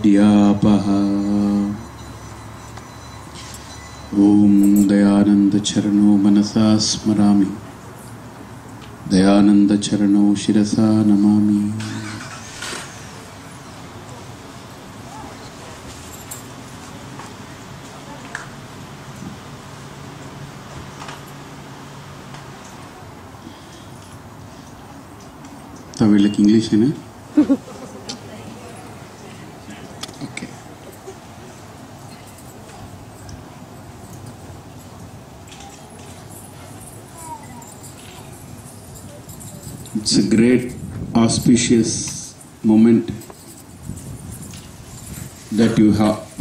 दृष्ट्यापः। ओम दयानंद चरणो मनसा स्मरामि, दयानंद चरणो शिरसा नमामि। तो వీళ్ళకి ఇంగ్లీష్ ఏనా? Okay. It's a great auspicious moment that you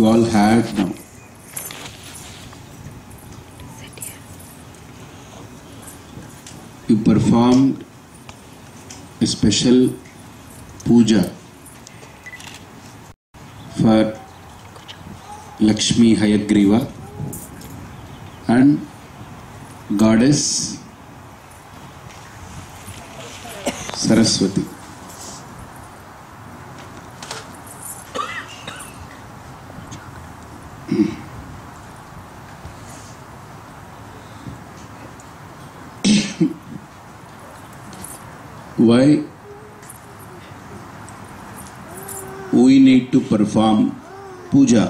all had now. You performed a special puja for Lakshmi Hayagriva and goddess Saraswati. Why we need to perform puja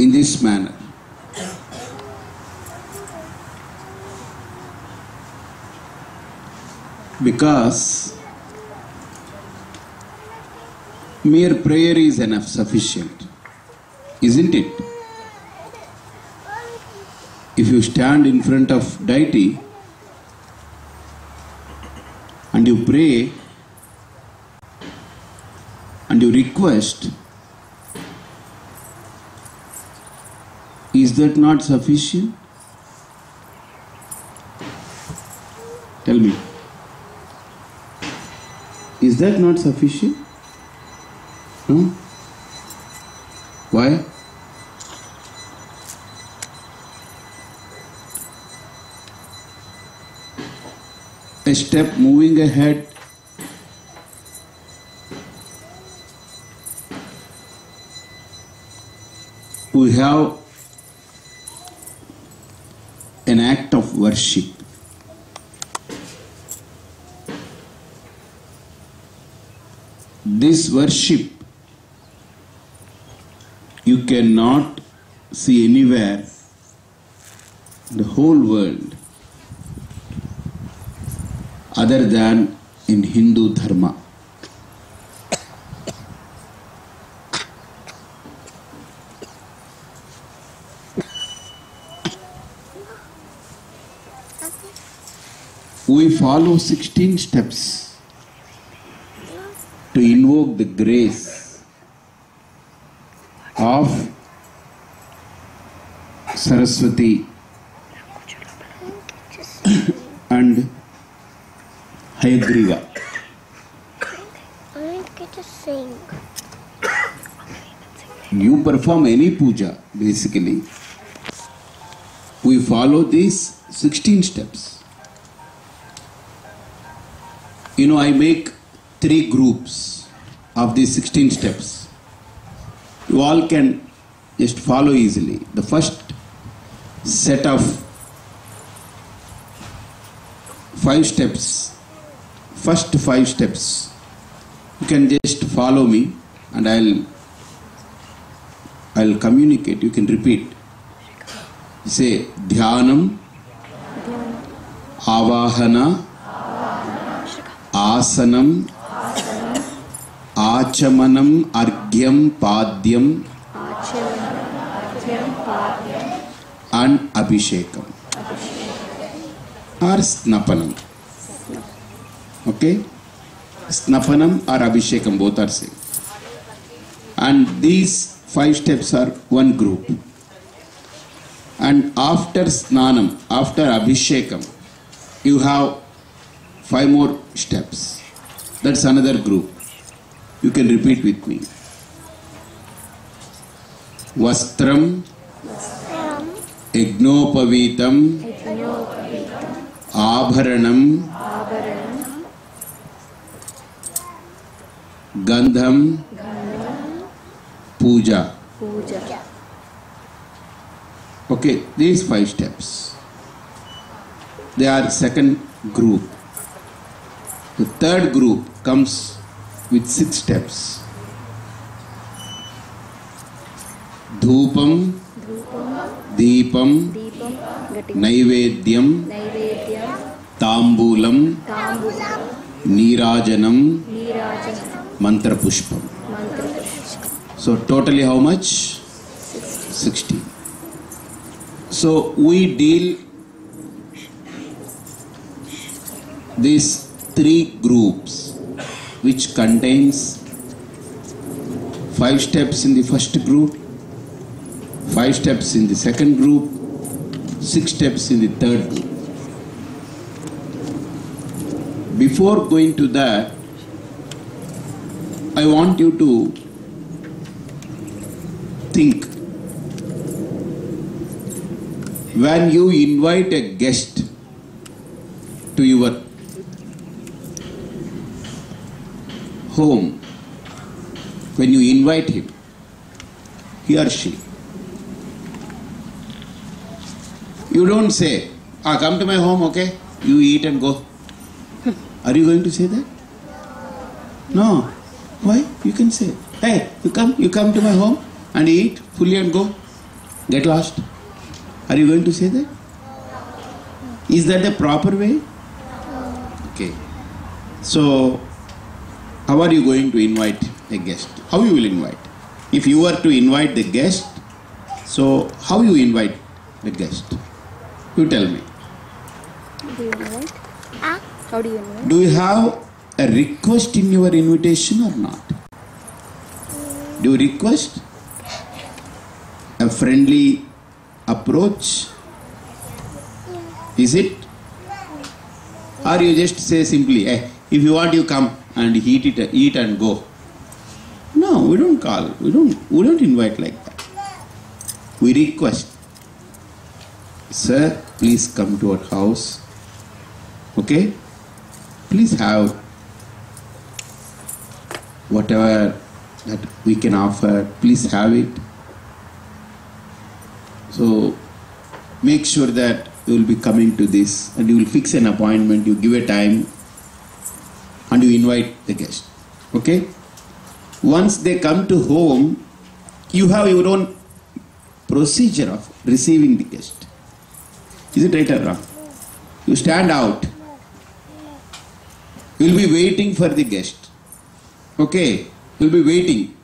in this manner? Because mere prayer is enough, sufficient, isn't it? If you stand in front of deity and you pray and you request, is that not sufficient? Tell me. Is that not sufficient? No? Why? A step moving ahead we have an act of worship. This worship you cannot see anywhere in the whole world other than in Hindu Dharma. We follow 16 steps to invoke the grace of Saraswati and Hayagriva. I didn't get to sing. You perform any puja, basically. We follow these 16 steps. You know, I make 3 groups of these 16 steps. You all can just follow easily. The first set of 5 steps, first 5 steps, you can just follow me and I'll communicate. You can repeat. Say Dhyanam, Avahana, Asanam, Achamanam, Argyam, Padyam, and Abhishekam or Snapanam. Okay? Snapanam or Abhishekam, both are same. And these 5 steps are one group. And after Snanam, after Abhishekam, you have 5 more steps. That's another group. You can repeat with me. Vastram, Yagnopavitam, Abharanam, Gandham, Puja. Puja. Okay, these 5 steps. They are second group. The third group comes with 6 steps. Dhupam, Deepam, Deepam. Gati. Naivedyam, Naivedyam. Tambulam, Tambulam. Nirajanam, Nirajanam. Mantra Pushpam. Mantra. So totally how much? 16. So we deal these 3 groups which contains 5 steps in the first group, 5 steps in the second group, 6 steps in the third group. Before going to that, I want you to think. When you invite a guest to your home, when you invite him, he or she, you don't say, come to my home, okay? You eat and go. Are you going to say that? No. Why? You can say, hey, you come to my home and eat fully and go. Get lost. Are you going to say that? Is that the proper way? Okay. So, how are you going to invite a guest? How you will invite? If you were to invite the guest, so how you invite the guest? You tell me. Do you invite? How do you invite? Do you have a request in your invitation or not? Do you request a friendly approach? Is it? Or you just say simply, if you want, you come and eat and go. No, we don't call. We don't invite like that. We request. Sir, please come to our house. Okay? Please have whatever that we can offer. Please have it. So make sure that you will be coming to this and you will fix an appointment, you give a time and you invite the guest. Okay? Once they come to home, you have your own procedure of receiving the guest. Is it right or wrong? You stand out. You will be waiting for the guest. Okay? You will be waiting.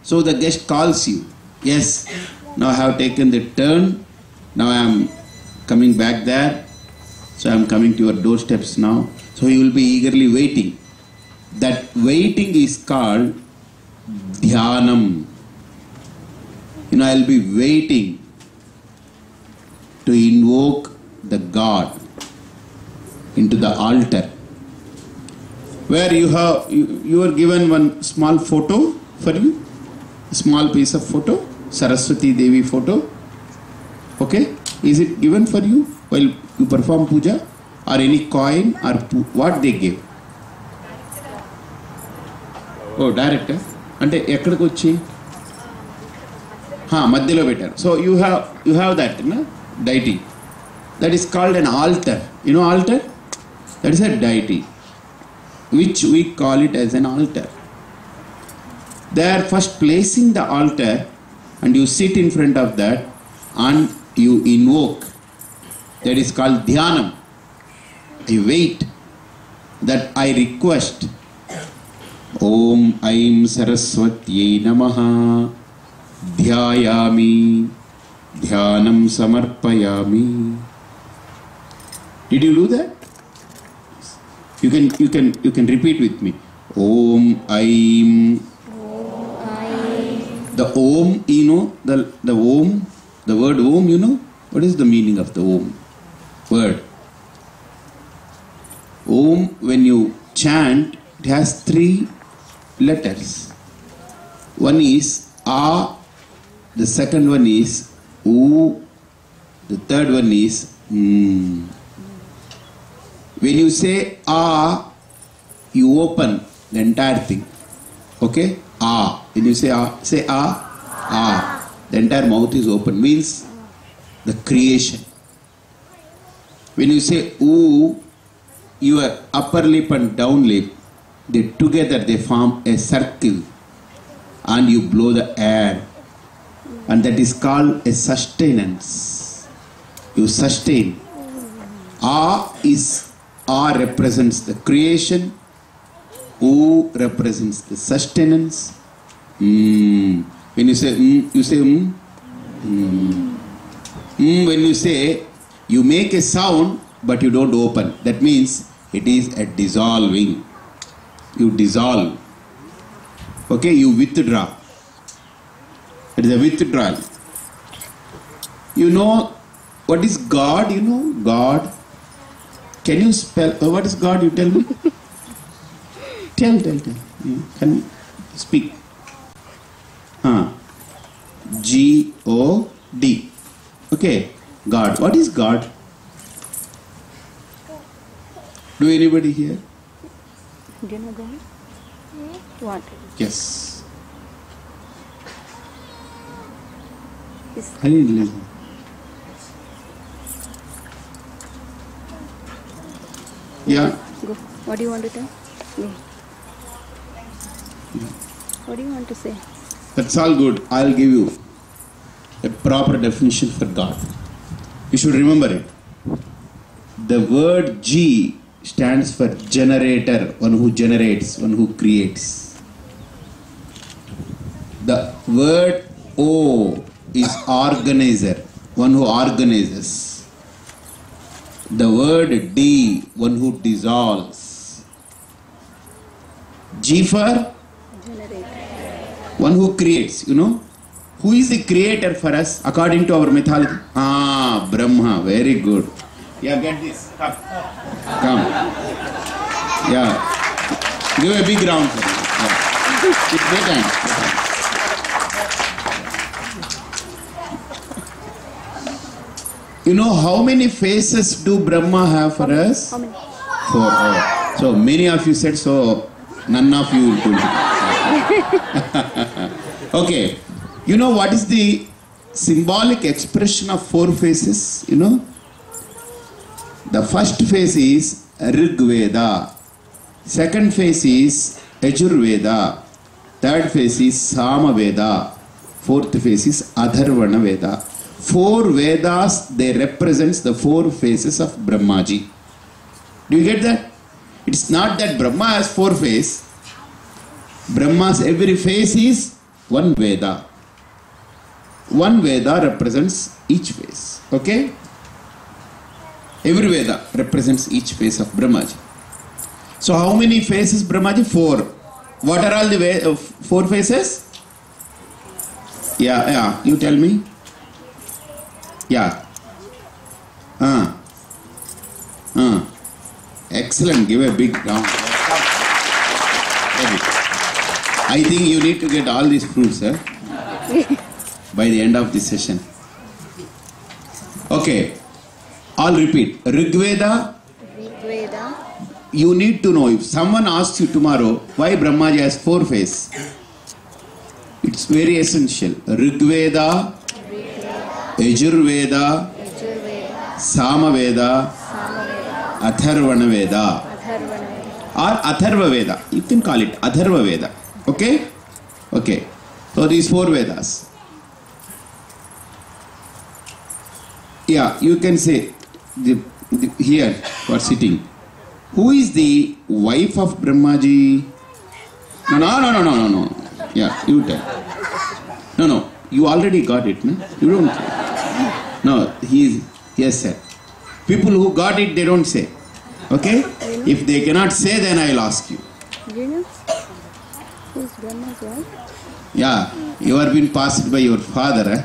So the guest calls you. Yes, now I have taken the turn. Now I am coming back there. So I am coming to your doorsteps now. So you will be eagerly waiting. That waiting is called dhyanam. I will be waiting to invoke the God into the altar. Where you are given one small photo for you, a small piece of photo, Saraswati Devi photo. Okay, is it given for you while you perform puja, or any coin or what they give? Oh, director. అంటే ఎక్కడికి వచ్చి మధ్యలో పెట్టారు. So you have that deity. That is called an altar. You know altar? That is a deity, which we call it as an altar. They are first placing the altar and you sit in front of that and you invoke. That is called dhyanam. I wait, that I request. Om Aim Saraswatyai Namaha Dhyayami Dhyanam Samarpayami. Did you do that? You can repeat with me. Om Aim. The Om, the Om, the word Om, what is the meaning of the Om word? Om, when you chant, it has 3 letters. One is A, the second one is U, the third one is When you say A, you open the entire thing. Okay? Ah. When you say ah. Ah. The entire mouth is open. Means the creation. When you say ooh, your upper lip and down lip, together they form a circle and you blow the air. And that is called a sustenance. You sustain. Ah represents the creation. Oo represents the sustenance. When you say you say when you say, you make a sound but you don't open. That means it is a dissolving. You dissolve. Okay, you withdraw. It is a withdrawal. You know what is God? You know God. Can you spell? What is God? You tell me. Tell. Can you speak? G-O-D. Okay. God. What is God? Do anybody here? Do you know God? What? Yes. Is I didn't listen. Yeah. Go. What do you want to tell? Me. What do you want to say? That's all good. I'll give you a proper definition for God. You should remember it. The word G stands for generator, one who generates, one who creates. The word O is organizer, one who organizes. The word D, one who dissolves. G for Generator. one who creates, you know. Who is the creator for us according to our mythology? Brahma. Very good. Yeah, get this. Come. Yeah. Give a big round for him. Yeah. It's bedtime. You know how many faces do Brahma have for us? How many? 4. Oh. So many of you said so. None of you will do it. Okay. You know what is the symbolic expression of 4 faces? You know? The first face is Rig Veda. Second face is Yajurveda. Third face is Sama Veda. Fourth face is Atharvana Veda. 4 Vedas, they represents the 4 faces of Brahmaji. Do you get that? It's not that Brahma has 4 faces. Brahma's every face is 1 Veda. 1 Veda represents each face. Okay? Every Veda represents each face of Brahmaji. So how many faces Brahmaji? 4. What are all the 4 faces? Yeah, you tell me. Yeah. Excellent. Give a big round. I think you need to get all these fruits by the end of this session. Okay. I'll repeat. Rig Veda. You need to know, if someone asks you tomorrow why Brahmaji has 4 faces, it's very essential. Rig Veda, Yajurveda, Sama Veda, Atharvana Veda, or Atharva Veda. You can call it Atharva Veda. Okay? Okay. So these 4 Vedas. Yeah, you can say here for sitting. Who is the wife of Brahmaji? No. Yeah, you tell. No. You already got it, no? You don't say. No, he has said. People who got it, they don't say. Okay? If they cannot say, then I'll ask you. Do you know who's Brahma's wife? Yeah, you are being passed by your father.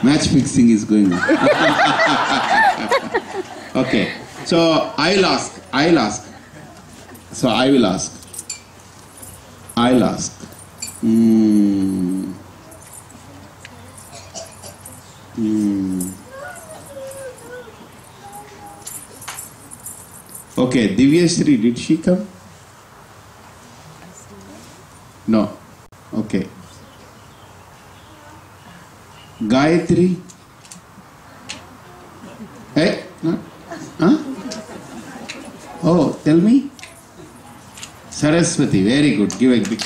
Match fixing is going on. Okay. So I'll ask. So I will ask. I'll ask. Okay, Divyasri, did she come? No. Okay. Gayatri? Hey? No? Huh? Oh, tell me. Saraswati, very good. Give a big.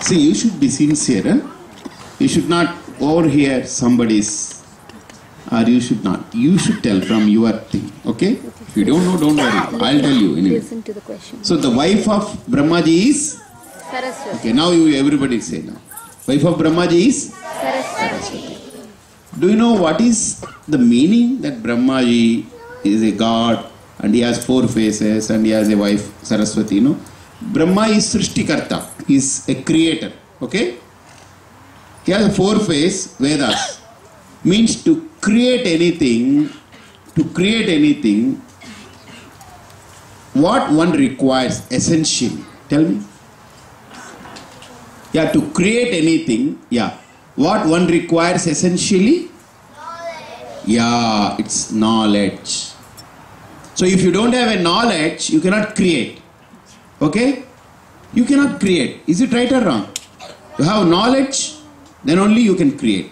See, you should be sincere. Huh? You should not overhear somebody's, or you should not. You should tell from your thing. Okay? If you don't know, don't worry. I'll tell you anyway. Listen to the question. So the wife of Brahmaji is? Saraswati. Okay, now you everybody say now. Wife of Brahmaji is? Saraswati. Do you know what is the meaning that Brahmaji is a god and he has 4 faces and he has a wife Saraswati? No? Brahma is Srishtikarta. He is a creator. Okay? He has a 4 face, Vedas. Means to create anything, what one requires essentially. Tell me. Yeah, to create anything, yeah. What one requires essentially? Knowledge. Yeah, it's knowledge. So if you don't have a knowledge, you cannot create. Okay? You cannot create. Is it right or wrong? You have knowledge, then only you can create.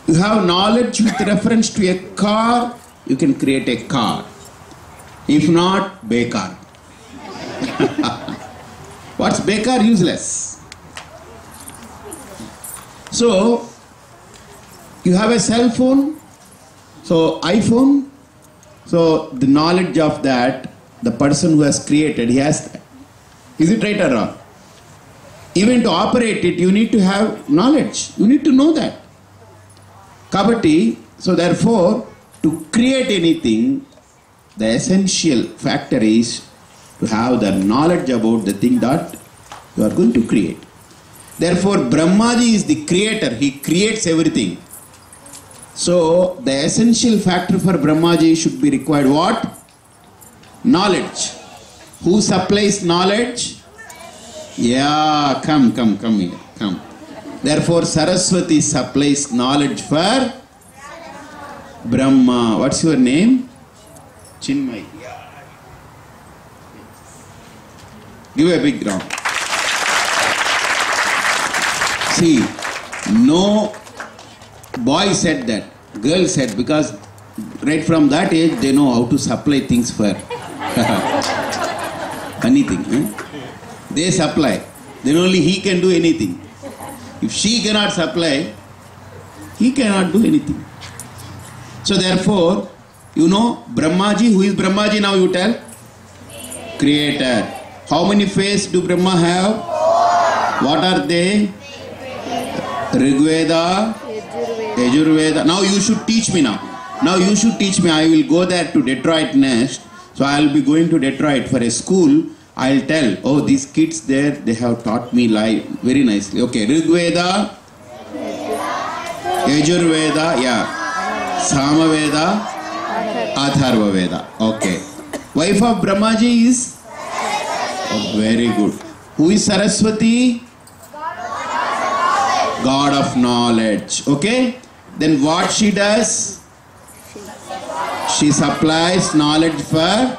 You have knowledge with reference to a car, you can create a car. If not, bekar. What's bekar? Useless. So, you have a cell phone, so iPhone, so the knowledge of that, the person who has created, he has that. Is it right or wrong? Even to operate it, you need to have knowledge. You need to know that. Kabati, so therefore, to create anything, the essential factor is to have the knowledge about the thing that you are going to create. Therefore, Brahmaji is the creator. He creates everything. So, the essential factor for Brahmaji should be required what? Knowledge. Who supplies knowledge? Yeah, come here, come. Therefore, Saraswati supplies knowledge for Brahma. What's your name? Chinmay. Give a big round. See, no boy said that, girl said, because right from that age they know how to supply things for anything. They supply. Then only he can do anything. If she cannot supply, he cannot do anything. So therefore, you know Brahmaji, who is Brahmaji now you tell? Creator. How many faces do Brahma have? 4. What are they? Rigveda, Yajurveda. Now you should teach me now. Now you should teach me. I will go there to Detroit next. So I will be going to Detroit for a school. I will tell, oh, these kids there, they have taught me life very nicely. Okay, Rigveda, Yajurveda, yeah. Samaveda, Atharva Veda. Okay. Wife of Brahmaji is? Oh, very good. Who is Saraswati? God of knowledge. Okay? Then what she does? She supplies knowledge for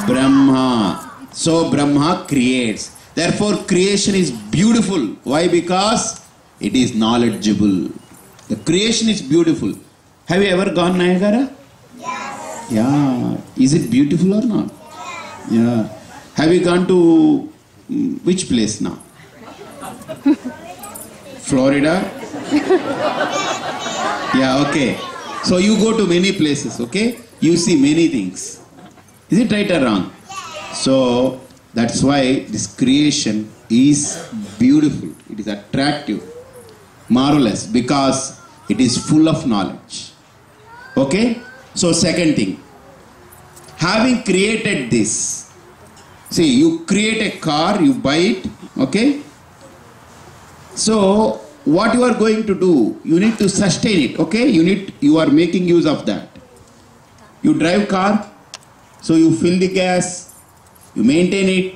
Brahma. So Brahma creates. Therefore creation is beautiful. Why? Because it is knowledgeable. The creation is beautiful. Have you ever gone Niagara? Yes. Yeah. Is it beautiful or not? Yeah. Have you gone to which place now? Florida? Yeah, okay. So you go to many places, okay? You see many things. Is it right or wrong? So that's why this creation is beautiful. It is attractive, marvelous, because it is full of knowledge. Okay? So second thing, having created this, see, you create a car, you buy it, okay? So what you are going to do, you need to sustain it, okay? You are making use of that. You drive car, so you fill the gas, you maintain it.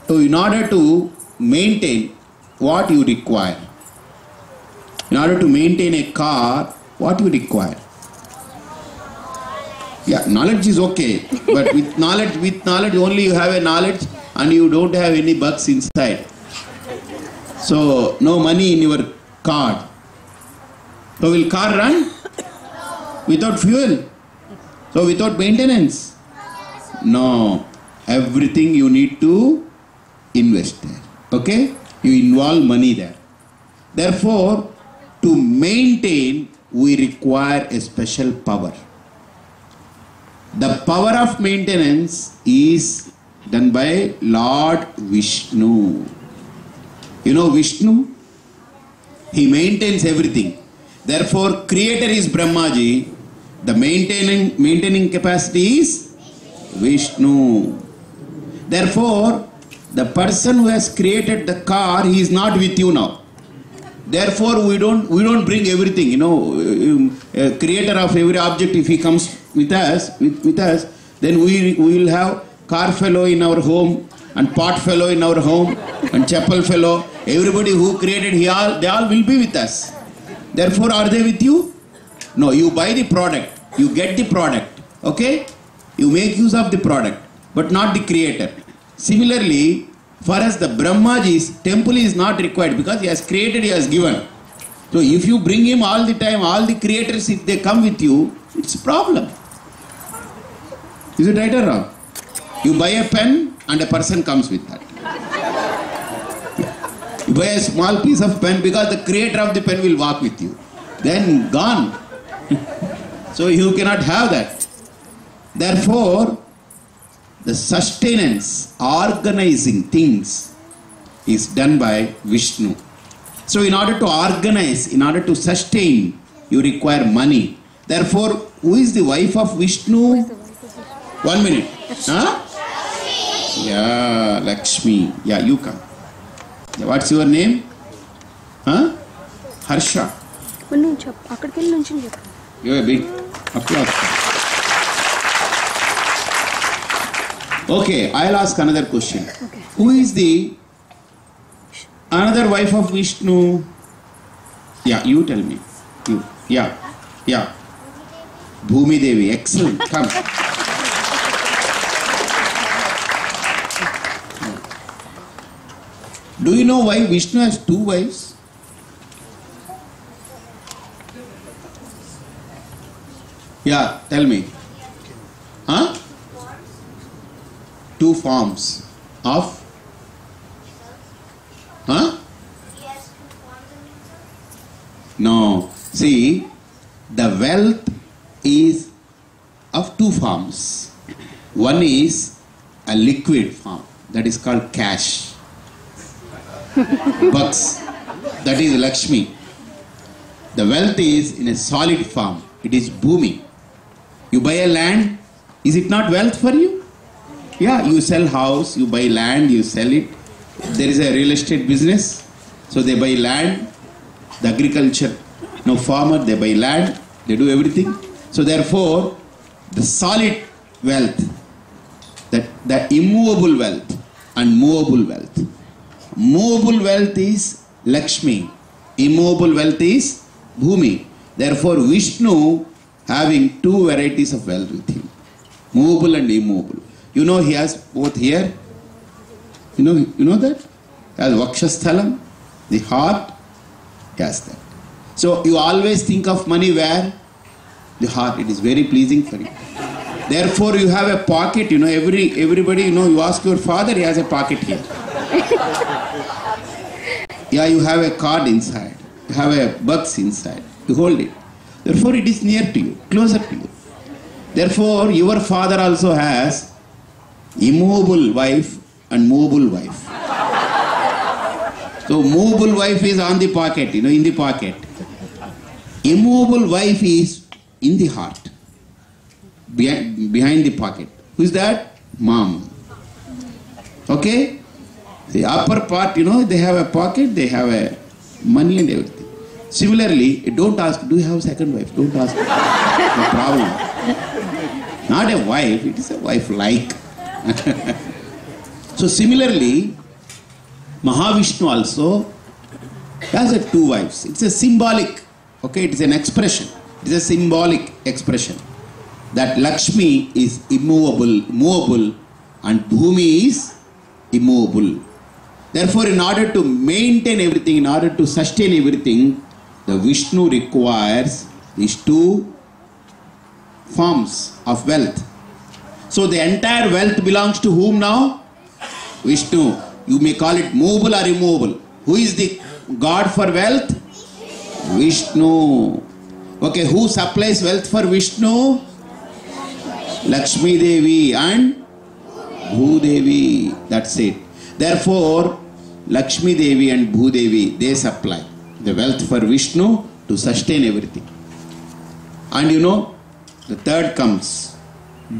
So in order to maintain what you require, in order to maintain a car, what you require? Yeah, knowledge is okay, but with knowledge only you have a knowledge and you don't have any bugs inside. So no money in your car. So will car run? Without fuel? So without maintenance? No. Everything you need to invest there. Okay? You involve money there. Therefore, to maintain, we require a special power. The power of maintenance is done by Lord Vishnu. You know Vishnu? He maintains everything. Therefore, creator is Brahmaji. The maintaining capacity is Vishnu. Therefore, the person who has created the car, he is not with you now. Therefore, we don't bring everything. You know, a creator of every object, if he comes with us, then we will have car fellow in our home and pot fellow in our home and chapel fellow. Everybody who created, they all will be with us. Therefore, are they with you? No, you buy the product, you get the product, okay? You make use of the product, but not the creator. Similarly, for us the Brahmaji's temple is not required because he has created, he has given. So if you bring him all the time, all the creators, if they come with you, it's a problem. Is it right or wrong? You buy a pen and a person comes with that. You buy a small piece of pen because the creator of the pen will walk with you. Then gone. So you cannot have that. Therefore, the sustenance, organizing things is done by Vishnu. So in order to organize, in order to sustain, you require money. Therefore, who is the wife of Vishnu? 1 minute. Huh? Yeah, Lakshmi. Yeah, you come. Yeah, what's your name? Huh? Harsha. Give a big applause. Okay, I'll ask another question. Okay. Who is the another wife of Vishnu? Yeah, you tell me. You. Yeah. Bhumi Devi. Excellent. Come. Do you know why Vishnu has 2 wives? Yeah, tell me. Huh? 2 forms of? Huh? No. See, the wealth is of 2 forms. One is a liquid form, that is called cash. Bucks, that is Lakshmi. The wealth is in a solid form, it is Bhumi. You buy a land, is it not wealth for you? Yeah, you sell house, you buy land, you sell it. There is a real estate business, so they buy land. The agriculture, farmer, they buy land, they do everything. So therefore, the solid wealth, the immovable wealth and movable wealth. Movable wealth is Lakshmi, immovable wealth is Bhumi. Therefore, Vishnu having 2 varieties of wealth with him, movable and immovable. You know he has both here. You know that? He has Vakshasthalam, the heart, he has that. So you always think of money where? The heart. It is very pleasing for you. Therefore you have a pocket, everybody, you ask your father, he has a pocket here. Yeah, you have a card inside. You have a box inside. You hold it. Therefore it is near to you, closer to you. Therefore your father also has immovable wife and movable wife. So movable wife is on the pocket, in the pocket. Immovable wife is in the heart, behind the pocket. Who is that? Mom. Okay? The upper part, they have a pocket, they have a money and everything. Similarly, don't ask, do you have a second wife? Don't ask. No problem. Not a wife, it is a wife-like. So similarly, Mahavishnu also has 2 wives. It's a symbolic, okay, it is an expression. It is a symbolic expression. that Lakshmi is movable, and Bhumi is immovable. Therefore, in order to maintain everything, in order to sustain everything, the Vishnu requires these two forms of wealth. So the entire wealth belongs to whom now? Vishnu. You may call it movable or immovable. Who is the God for wealth? Vishnu. Okay, who supplies wealth for Vishnu? Lakshmi Devi and Bhudevi. That's it. Therefore, Lakshmi Devi and Bhudevi, they supply the wealth for Vishnu to sustain everything. And you know, the third comes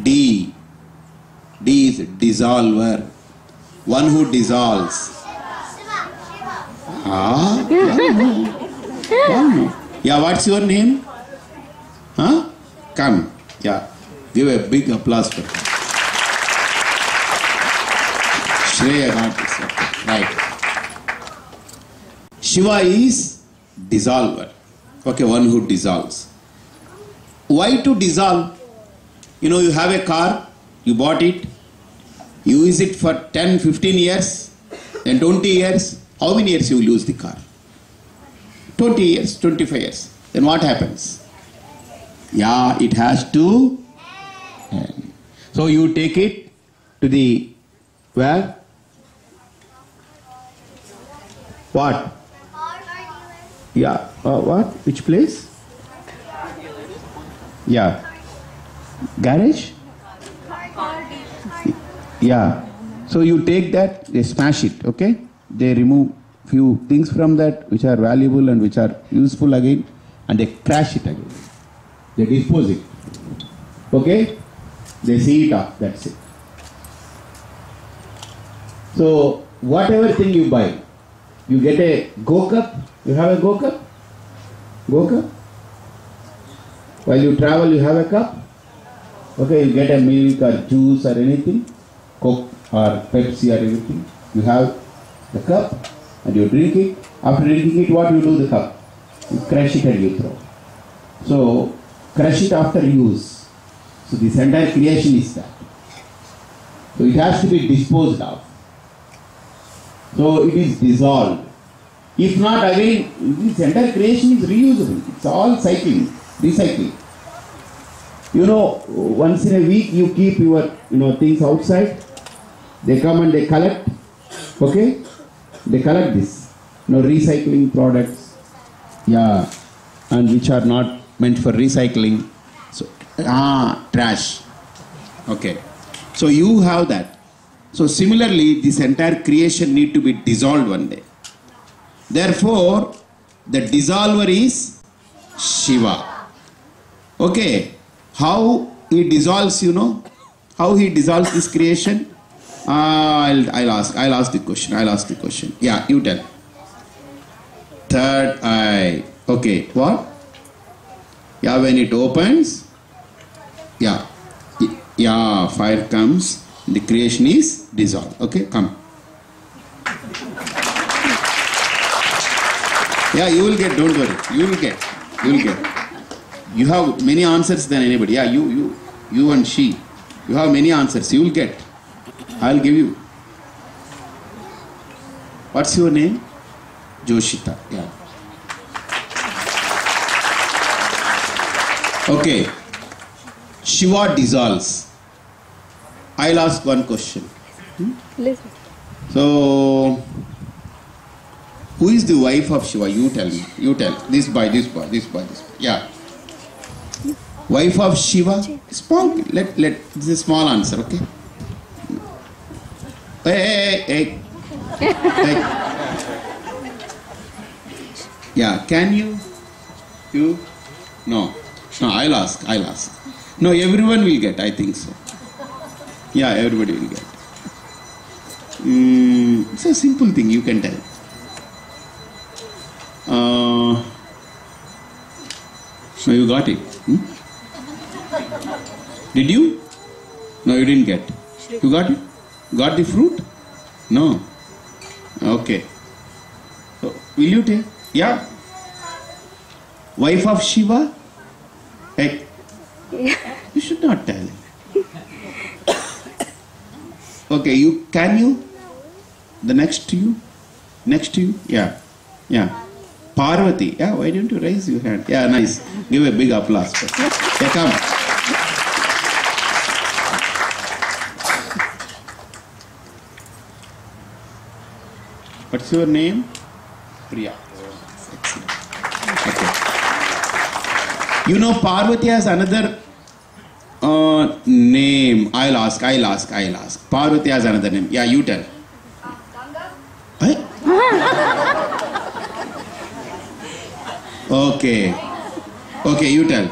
D. D is dissolver. One who dissolves. Yeah, what's your name? Huh? Come. Yeah. Give a big applause for him. Shreya, not this one. Right. Shiva is dissolver. Okay, one who dissolves. Why to dissolve? You know, you have a car, you bought it, you use it for 10, 15 years, then 20 years. How many years you will use the car? 20 years, 25 years. Then what happens? Yeah, it has to end. So you take it to the, where? What? Yeah, what? Which place? Yeah. Garage? Yeah. So you take that, they smash it, okay? They remove few things from that which are valuable and which are useful again, and they crash it again. They dispose it. Okay? They see it up, that's it. So whatever thing you buy, you get a Go Cup. You have a Go Cup? Go Cup? While you travel, you have a cup. Okay, you get a milk or juice or anything, Coke or Pepsi or anything. You have the cup and you drink it. After drinking it, what you do the cup? You crush it and you throw. So, crush it after use. So, this entire creation is that. So, it has to be disposed of. So, it is dissolved. If not, again, this entire creation is reusable. It's all cycling, recycling. You know, once in a week you keep your things outside. They come and they collect. Okay? They collect this. Recycling products. Yeah. And which are not meant for recycling. So, trash. Okay. So you have that. So similarly, this entire creation need to be dissolved one day. Therefore, the dissolver is Shiva. Okay. How he dissolves, how he dissolves this creation? I'll ask the question. Yeah, you tell. Third eye. Okay, what? Yeah, when it opens, yeah, fire comes, the creation is dissolved. Okay, come. Yeah, you will get, don't worry. You will get. You have many answers than anybody. Yeah, you and she. You have many answers. You will get. I will give you. What's your name? Joshita. Yeah. Okay. Shiva dissolves. I'll ask one question. Listen. So, who is the wife of Shiva? You tell me. You tell. This boy. Yeah. Wife of Shiva? Small. This is a small answer, okay? Hey. Yeah, can you? No, I'll ask. No, everyone will get, I think so. Yeah, everybody will get. It's a simple thing, you can tell. So you got it? Did you? No, you didn't get. You got it? Got the fruit? No. Okay. So, will you take? Yeah. Wife of Shiva? Hey. You should not tell. Okay, the next to you? Next to you? Yeah. Parvati. Yeah, why don't you raise your hand? Yeah, nice. Give a big applause. Yeah, come. What's your name? Priya. Excellent. Okay. You know Parvati has another name. I'll ask. Parvati has another name. Yeah, you tell. Hey? Okay, you tell.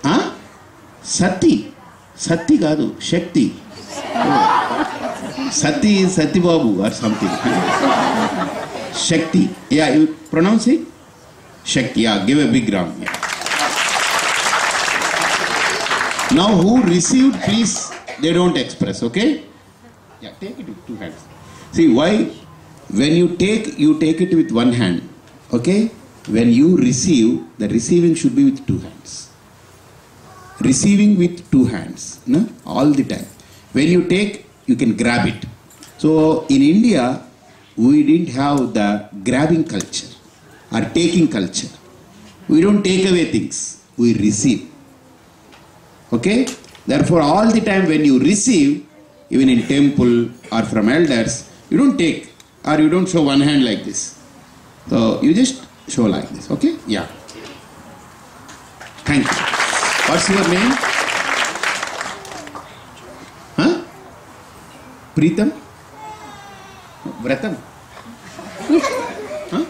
Huh? Sati Gadu, Shakti. Sati is Sati Babu or something. Shakti. Yeah, you pronounce it? Shakti. Yeah, give a big round. Yeah. Now who received, please, they don't express, okay? Yeah, take it with two hands. See why? When you take it with one hand, okay? When you receive, the receiving should be with two hands. Receiving with two hands, no? All the time. When you take, you can grab it. So in India, we didn't have the grabbing culture or taking culture. We don't take away things, we receive. Okay? Therefore, all the time when you receive, even in temple or from elders, you don't take or you don't show one hand like this. So you just show like this. Okay? Yeah. Thank you. What's your name? Huh? Preetam? Vratam? Huh?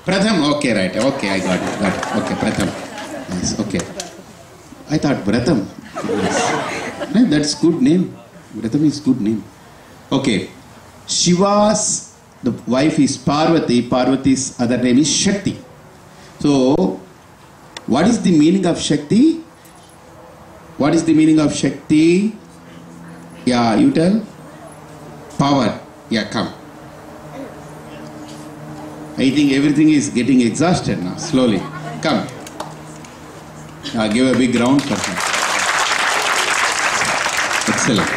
Pratham. Okay, right. Okay, I got it. Okay, Pratham. Nice. Okay. I thought Vratam. Yes. No, that's good name. Vratam is good name. Okay. Shiva's, the wife is Parvati. Parvati's other name is Shakti. So, what is the meaning of Shakti? What is the meaning of Shakti? Yeah, you tell. Power. Yeah, come. I think everything is getting exhausted now, slowly. Come. Give a big round for him. Excellent.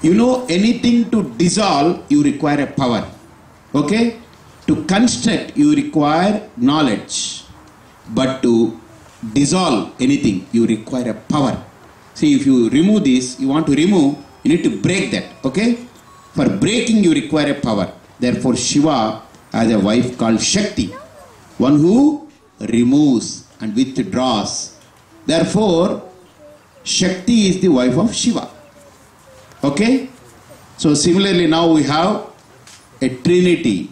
You know, anything to dissolve, you require a power. Okay? To construct, you require knowledge. But to dissolve anything, you require a power. See, if you remove this, you want to remove, you need to break that. Okay? For breaking, you require a power. Therefore, Shiva has a wife called Shakti, one who removes and withdraws. Therefore, Shakti is the wife of Shiva. Okay? So similarly, now we have a trinity.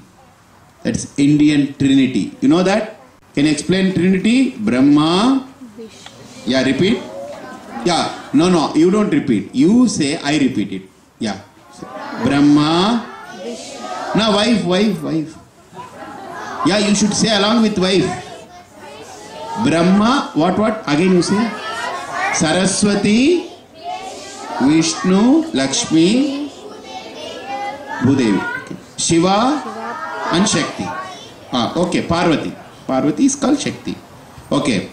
That's Indian trinity. You know that? Can you explain trinity? Brahma. Yeah, repeat. Yeah. No, you don't repeat. You say, I repeat it. Yeah. Brahma. Now wife. Yeah, you should say along with wife. Brahma, what? Again you say. Saraswati, Vishnu, Lakshmi, Bhudevi. Okay. Shiva and Shakti. Okay, Parvati. Parvati is called Shakti. Okay.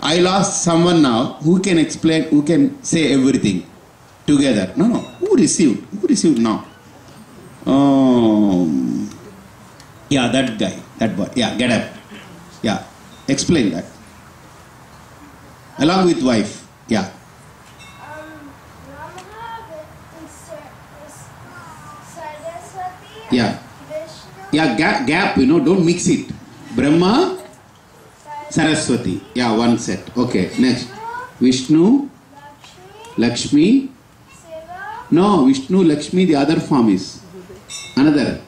I lost someone now who can explain, who can say everything together. No. Who received? Who received now? Yeah, that guy, that boy. Yeah, get up. Yeah, explain that. Along with wife. Yeah. Yeah. Yeah, gap, don't mix it. Brahma, Saraswati. Yeah, one set. Okay, next. Vishnu, Lakshmi. No, Vishnu, Lakshmi, the other form is. Another.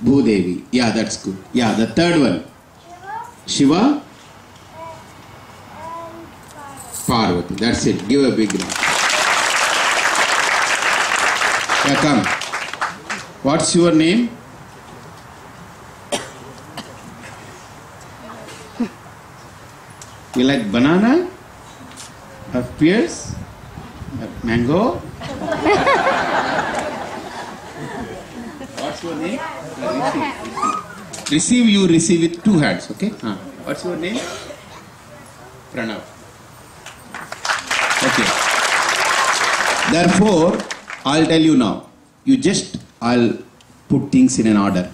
Bhudevi. Yeah, that's good. Yeah, the third one. Shiva. Parvati. That's it. Give a big round. Yeah, come. What's your name? You like banana? Or pears? Or mango? What's your name? Receive. You receive with two hands, okay? What's your name? Pranav. Okay. Therefore, I'll tell you now. I'll put things in an order.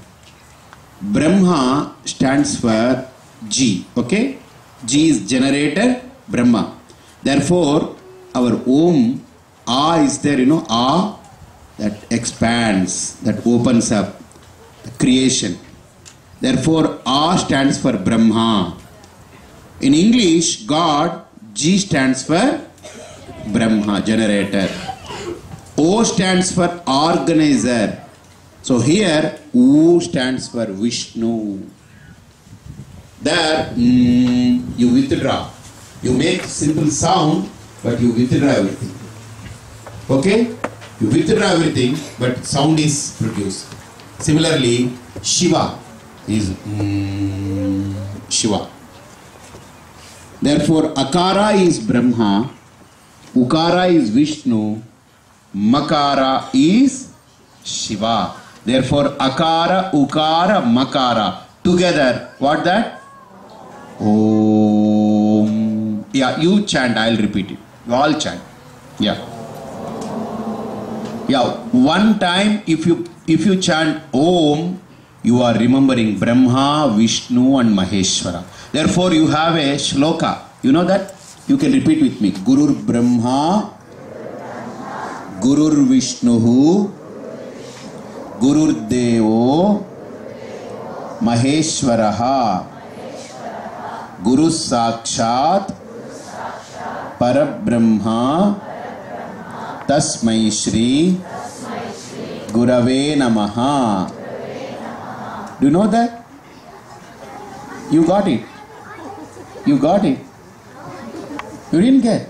Brahma stands for G. Okay? G is generator, Brahma. Therefore, our Om, A is there, A, that expands, that opens up, the creation. Therefore, A stands for Brahma. In English, God, G stands for Brahma, generator. O stands for organizer. So here, U stands for Vishnu. There, you withdraw. You make simple sound, but you withdraw everything. Okay? You withdraw everything, but sound is produced. Similarly, Shiva is Shiva. Therefore, Akara is Brahma, Ukara is Vishnu, Makara is Shiva. Therefore, Akara, Ukara, Makara. Together, what that? Om. Yeah, you chant, I'll repeat it. You all chant. Yeah. Yeah, one time if you chant Om, you are remembering Brahma, Vishnu and Maheshwara. Therefore, you have a shloka. You know that? You can repeat with me. Gurur Brahma, Gurur Vishnu, Gurur Devo, Maheshwaraha, Guru Sakshat, Parabrahma, Tasmai Shri, Gurave Namaha. Do you know that? You got it. You got it. You didn't get.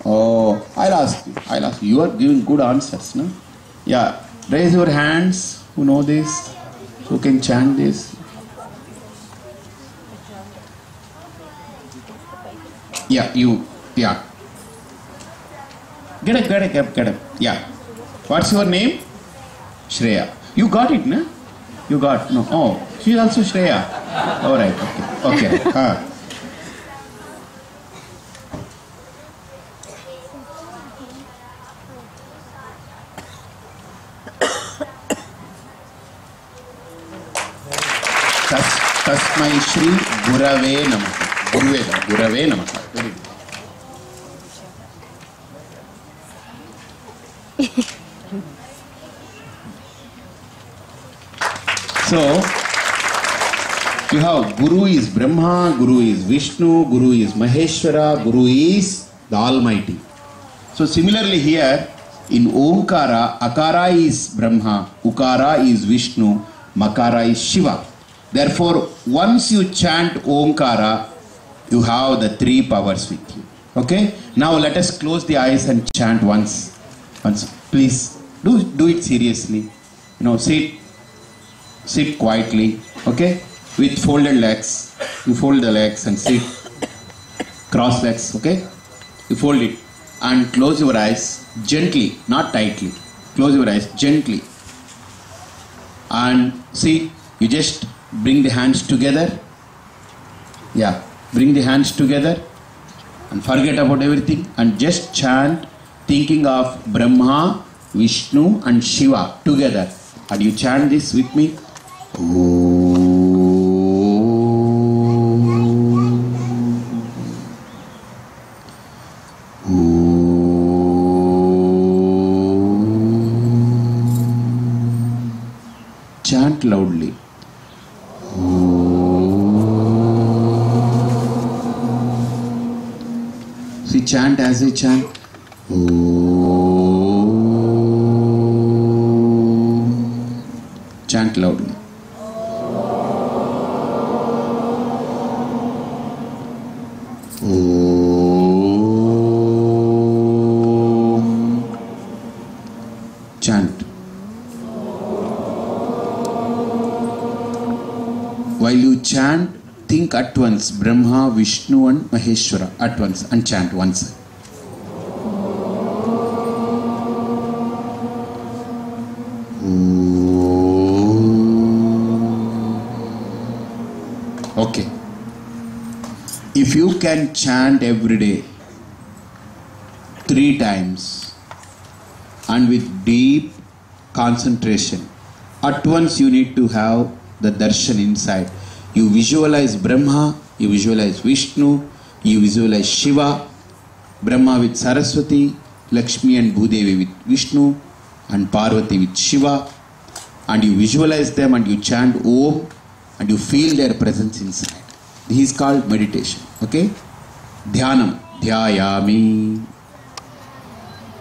Oh, I'll ask you. You are giving good answers, no? Yeah. Raise your hands. Who know this? Who can chant this? Yeah, you. Yeah. Get up. Yeah. What's your name? Shreya. You got it, no? You got, no. Oh, she's also Shreya. All right. Okay. Tasmai Shri Gurave Namaha. Gurave Namaha. Very good. So, you have Guru is Brahma, Guru is Vishnu, Guru is Maheshwara, Guru is the Almighty. So similarly here, in Omkara, Akara is Brahma, Ukara is Vishnu, Makara is Shiva. Therefore, once you chant Omkara, you have the three powers with you. Okay? Now let us close the eyes and chant once. Please, do it seriously. Sit quietly. Okay? With folded legs. You fold the legs and sit. Cross legs. Okay? You fold it. And close your eyes gently, not tightly. Close your eyes gently. And see, you just bring the hands together. Yeah, bring the hands together and forget about everything and just chant thinking of Brahma, Vishnu and Shiva together. And you chant this with me. Chant loudly. See, chant as I chant. Chant loudly. Chant. While you chant, think at once Brahma, Vishnu and Maheshwara at once and chant once. Okay. If If you can chant every day 3 times and with deep concentration, at once you need to have the darshan inside. You visualize Brahma, you visualize Vishnu, you visualize Shiva, Brahma with Saraswati, Lakshmi and Bhudevi with Vishnu, and Parvati with Shiva, and you visualize them and you chant Om and you feel their presence inside. This is called meditation. Okay? Dhyanam, dhyayami.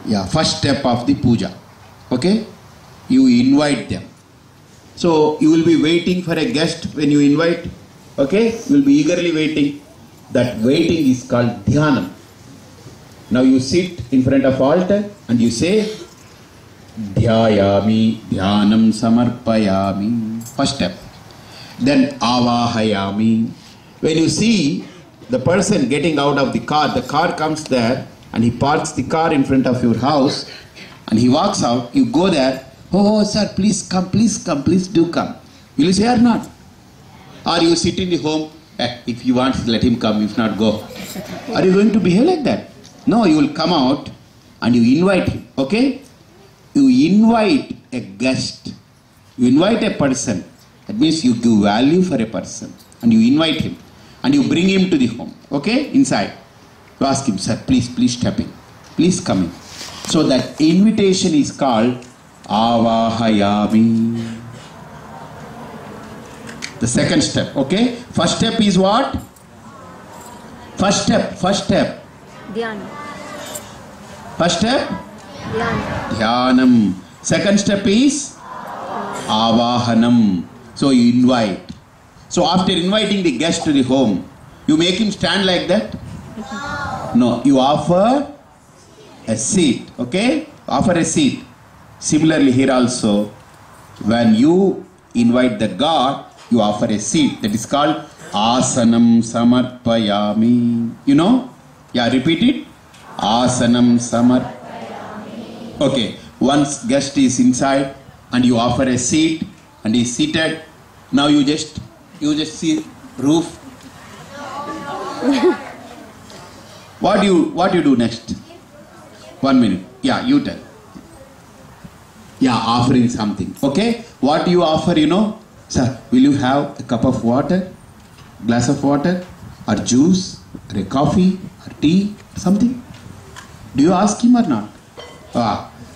Yeah, first step of the puja. Okay? You invite them. So you will be waiting for a guest when you invite. Okay? You will be eagerly waiting. That waiting is called dhyanam. Now you sit in front of altar and you say dhyayami, dhyanam samarpayami. First step. Then avahayami. When you see the person getting out of the car comes there and he parks the car in front of your house and he walks out, you go there, oh sir, please come, please do come. Will you say or not? Or you sit in the home, if you want let him come, if not go. Are you going to behave like that? No, you will come out and you invite him, okay? You invite a guest, you invite a person. That means you give value for a person and you invite him and you bring him to the home, okay? Inside. You ask him, sir, please step in. Please come in. So that invitation is called avahayami. The second step, okay? First step is what? First step. Dhyana. First step? Dhyana. Dhyanam. Second step is avahanam. So you invite. So after inviting the guest to the home, you make him stand like that? No, you offer a seat, okay? Offer a seat. Similarly here also, when you invite the God, you offer a seat. That is called asanam samarpayami. You know? Yeah, repeat it. Asanam samarpayami. Okay, once guest is inside and you offer a seat and he is seated, now you just see roof. What you do next? 1 minute. Yeah, you tell. Yeah, offering something. Okay? What do you offer, you know? Sir, will you have a cup of water? Glass of water? Or juice? Or a coffee? Or tea? Something? Do you ask him or not?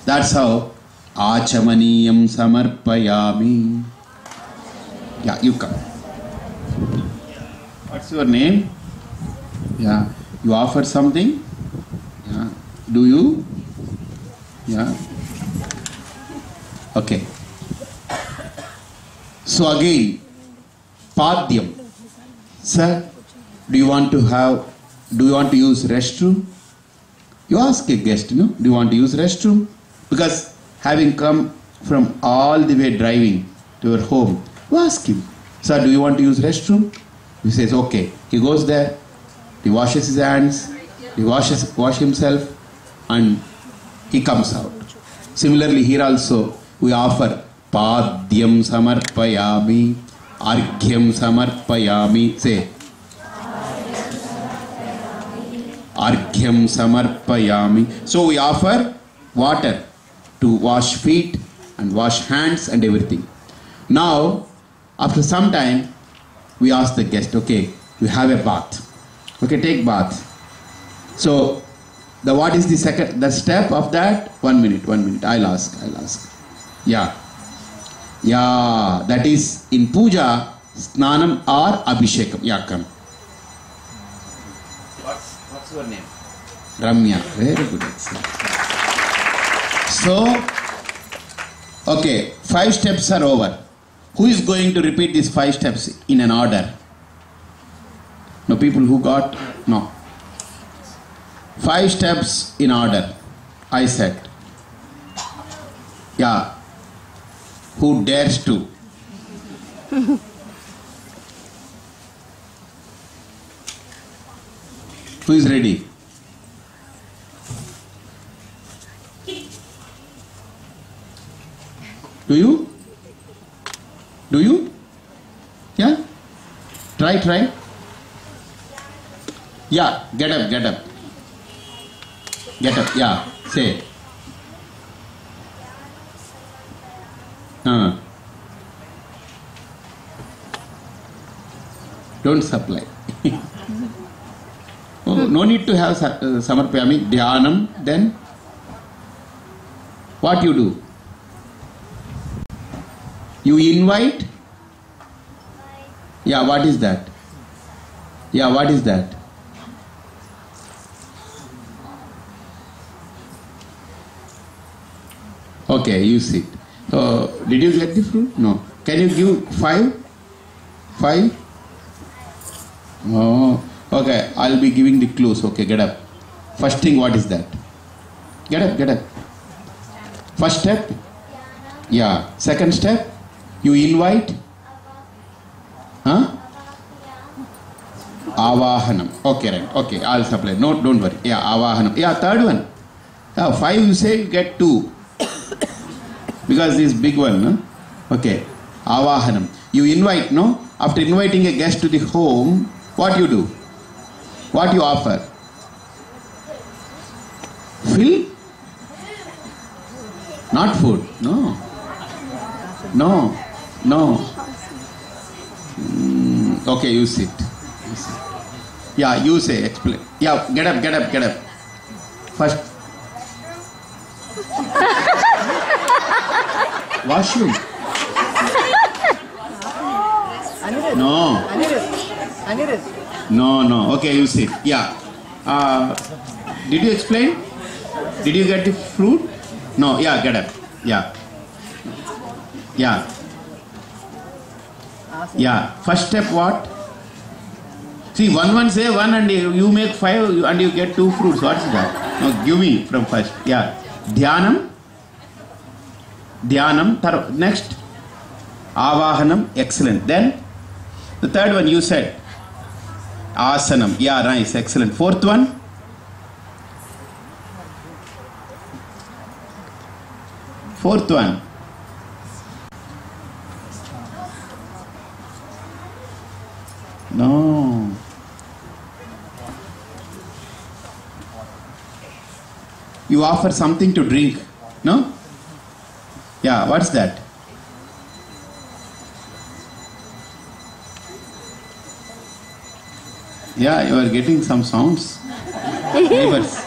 That's how achamaniyam samarpayami. Yeah, you come. What's your name? Yeah. You offer something? Yeah. Do you? Yeah. Okay. So again, Padhyam. Sir, do you want to use restroom? You ask a guest, do you want to use restroom? Because having come from all the way driving to your home, you ask him, sir, do you want to use restroom? He says, okay. He goes there, he washes his hands, he wash himself, and he comes out. Similarly, here also we offer Padhyam samarpayami, Arghyam samarpayami. Say, Arghyam samarpayami. So we offer water to wash feet and wash hands and everything. Now, after some time, we ask the guest, okay, you have a bath. Okay, take bath. So, what is the step of that? 1 minute. I'll ask. Yeah, that is in puja, snanam or abhishekam. Yeah, come. What's your name? Ramya. Very good. Excellent. So, okay, 5 steps are over. Who is going to repeat these 5 steps in an order? No, people who got? No. 5 steps in order. I said. Yeah. Who dares to? Who is ready? Do you? Yeah? Try. Yeah, get up, get up. Get up, yeah, say. Don't supply. Oh, no need to have samarpyami, dhyanam, then what you do? You invite? Yeah, what is that? Yeah, what is that? Okay, you sit. Did you get the fruit? No. Can you give 5? 5? Oh, okay. I'll be giving the clues. Okay, get up. First thing, what is that? Get up, get up. First step? Yeah. Second step? You invite? Huh? Avahanam. Okay, right. Okay, I'll supply. No, don't worry. Yeah, avahanam. Yeah, third one. 5 you say, you get 2. Because this big one, no? Okay. Avahanam. You invite, no? After inviting a guest to the home, what you do? What you offer? Fill? Not food. No. No. No. Okay, you sit. You sit. Yeah, you say, explain. Yeah, get up, get up, get up. First. Washroom. No. No, no. Okay, you sit. Yeah. Did you explain? Did you get the fruit? No. Yeah, get up. Yeah. Yeah. Yeah. First step what? See, one say one and you make 5 and you get 2 fruits. What is that? No, give me from first. Yeah. Dhyanam. Dhyanam. Next. Avahanam. Excellent. Then the third one you said. Asanam. Yeah, nice. Excellent. Fourth one. Fourth one. No. You offer something to drink. No? Yeah, what's that? Yeah, you are getting some sounds. Neighbors.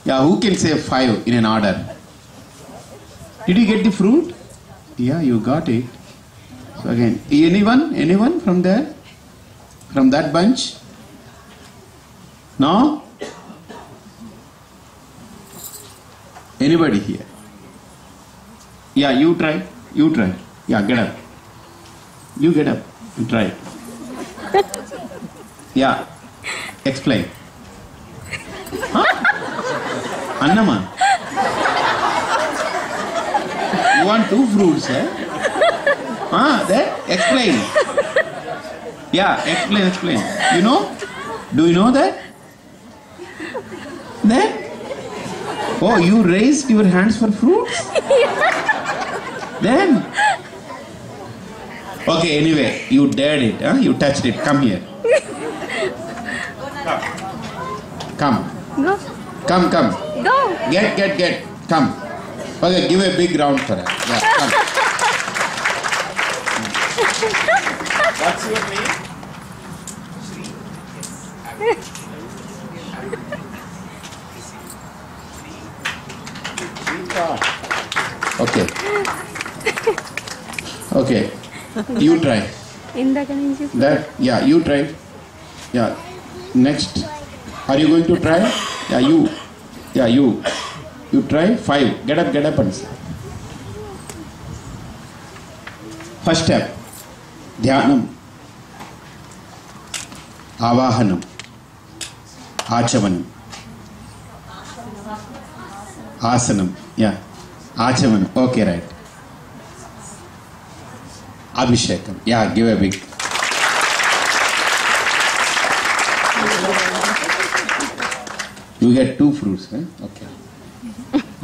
Yeah, who can say 5 in an order? Did you get the fruit? Yeah, you got it. So again, anyone from there? From that bunch? No? Anybody here? Yeah, you try. You try. Yeah, get up. You get up and try. Yeah. Explain. Huh? Annama. You want 2 fruits, eh? There? Explain. Yeah, explain. You know? Do you know that? There? Oh, you raised your hands for fruits? Then? Okay, anyway, you dared it, huh? You touched it. Come here. Come. Go. Come. Go. Get. Come. Okay, give a big round for her. Yeah, come. What's your name? Okay. You try. That, yeah, you try. Yeah. Next. Are you going to try? Yeah, you. Yeah, you. You try. 5. Get up and say. First step. Dhyanam. Avahanam. Achavanam. Asanam. Yeah. Achavanam. Okay, right. Abhishekam. Yeah, give a big. You get 2 fruits, right?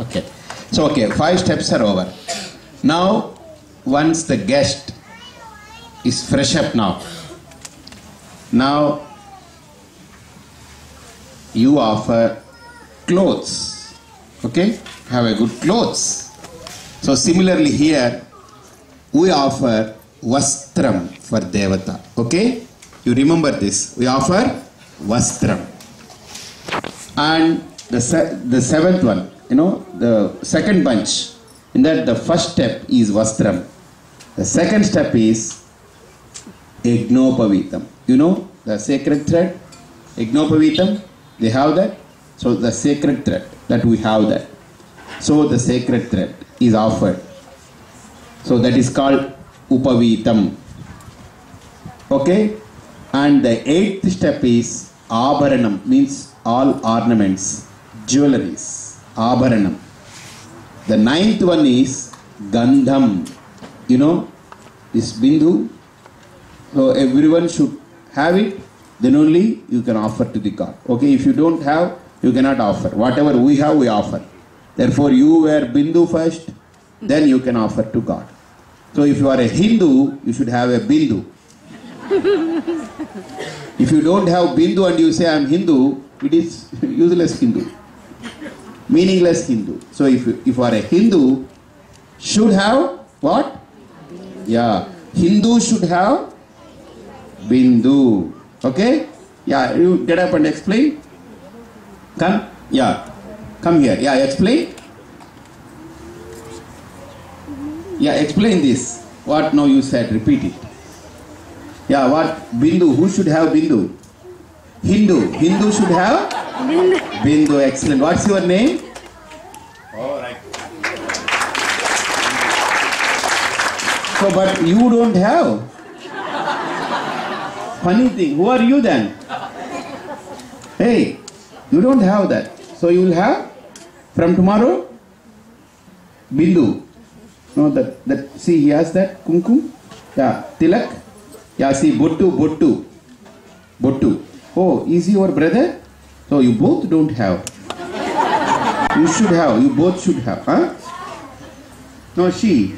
Okay. So, 5 steps are over. Now, once the guest is fresh up now, you offer clothes. Okay? Have a good clothes. So similarly here, we offer vastram for Devata. Okay? You remember this. We offer vastram. And the seventh one, the second bunch, in that the first step is vastram. The second step is Yagnopavitam. You know the sacred thread? Yagnopavitam? They have that? So the sacred thread, that we have that. So the sacred thread is offered. So that is called Upavitam. Okay? And the eighth step is Abharanam, means all ornaments, jewelries, Abharanam. The ninth one is Gandham. This Bindu. So everyone should have it, then only you can offer to the God. Okay, if you don't have, you cannot offer. Whatever we have, we offer. Therefore, you wear Bindu first, then you can offer to God. So if you are a Hindu, you should have a Bindu. If you don't have Bindu and you say I am Hindu, it is useless Hindu. Meaningless Hindu. So if you are a Hindu, should have what? Yeah. Hindu should have Bindu. Okay? Yeah, you get up and explain. Come. Yeah. Come here. Yeah, explain. Yeah, explain this. What now you said, repeat it. Yeah, what? Bindu. Who should have Bindu? Hindu. Hindu should have Bindu. Excellent. What's your name? All right. So, but you don't have. Funny thing. Who are you then? Hey, you don't have that. So you will have from tomorrow Bindu. No, that see, he has that kumkum. Yeah, tilak. Yeah, see, bottu. Oh, is he your brother? So you both don't have. You should have. You both should have. Huh? No, she.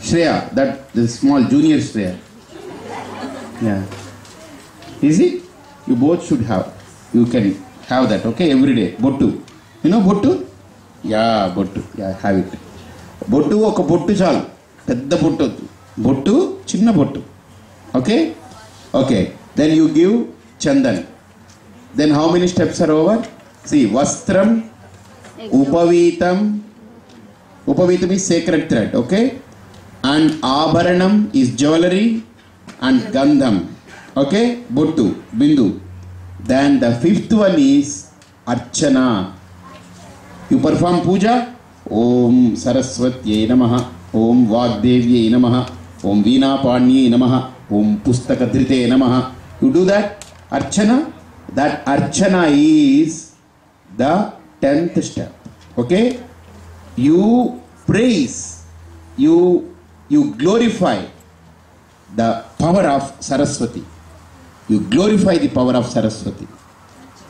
Shreya, that the small junior Shreya. Yeah. Is it? You both should have. You can have that, okay, every day. Bottu. You know bottu? Yeah, bottu. Yeah, have it. Bottu oka bottu chalu. Pedda bottu. Bottu, chinna bottu. Okay? Okay. Then you give chandan. Then how many steps are over? See, vastram, upavitam. Upavitam is sacred thread, okay? And abharanam is jewelry and gandham. Okay? Bottu, bindu. Then the fifth one is archana. You perform puja. Om Saraswatyai Namaha. Om Vagdevyai Namaha. Om Veena-Panyai Namaha. Om Pustakadhrite Namaha. You do that archana. That archana is the 10th step. Okay? You praise. You glorify the power of Saraswati. You glorify the power of Saraswati.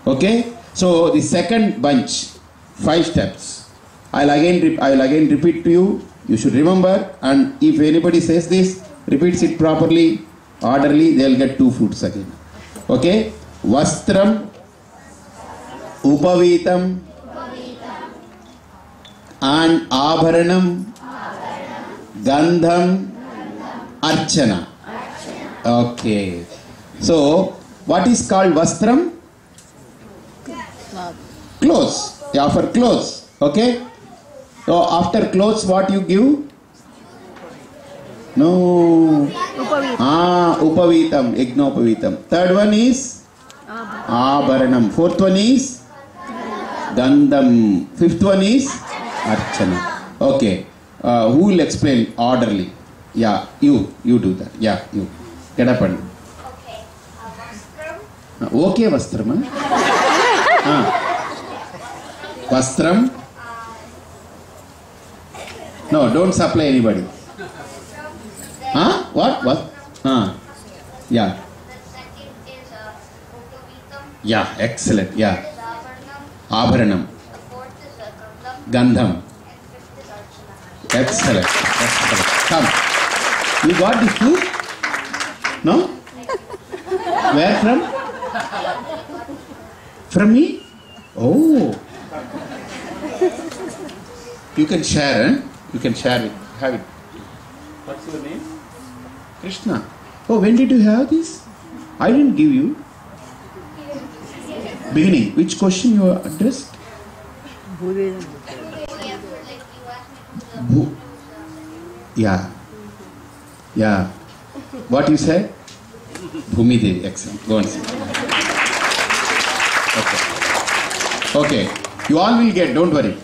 Okay? So the second bunch, 5 steps. I will again repeat to you. You should remember, and if anybody says this, repeats it properly, orderly, they will get 2 fruits again. Okay? Vastram, Upavitam, and Abharanam, Gandham, Archana. Okay. So, what is called Vastram? Clothes. You offer clothes. Okay? So, after clothes, what you give? No. Upavitam, Yagnopavitam. Third one is Abharanam. Fourth one is Gandham. Fifth one is Archana. Okay. Who will explain orderly? Yeah, you do that. Yeah, you. Get up and. Okay, Vastram. Vastram. No, don't supply anybody. What? Yeah. Yeah, excellent. Yeah. Abharanam. Gandham. Excellent. Come. You got this food? No? Where from? From me? Oh. You can share, eh? You can share it. Have it. What's your name? Krishna. Oh, when did you have this? I didn't give you. Beginning. Which question you addressed? Yeah. Yeah. What you said? Bhumi Devi. Excellent. Go on. Okay. You all will get. Don't worry.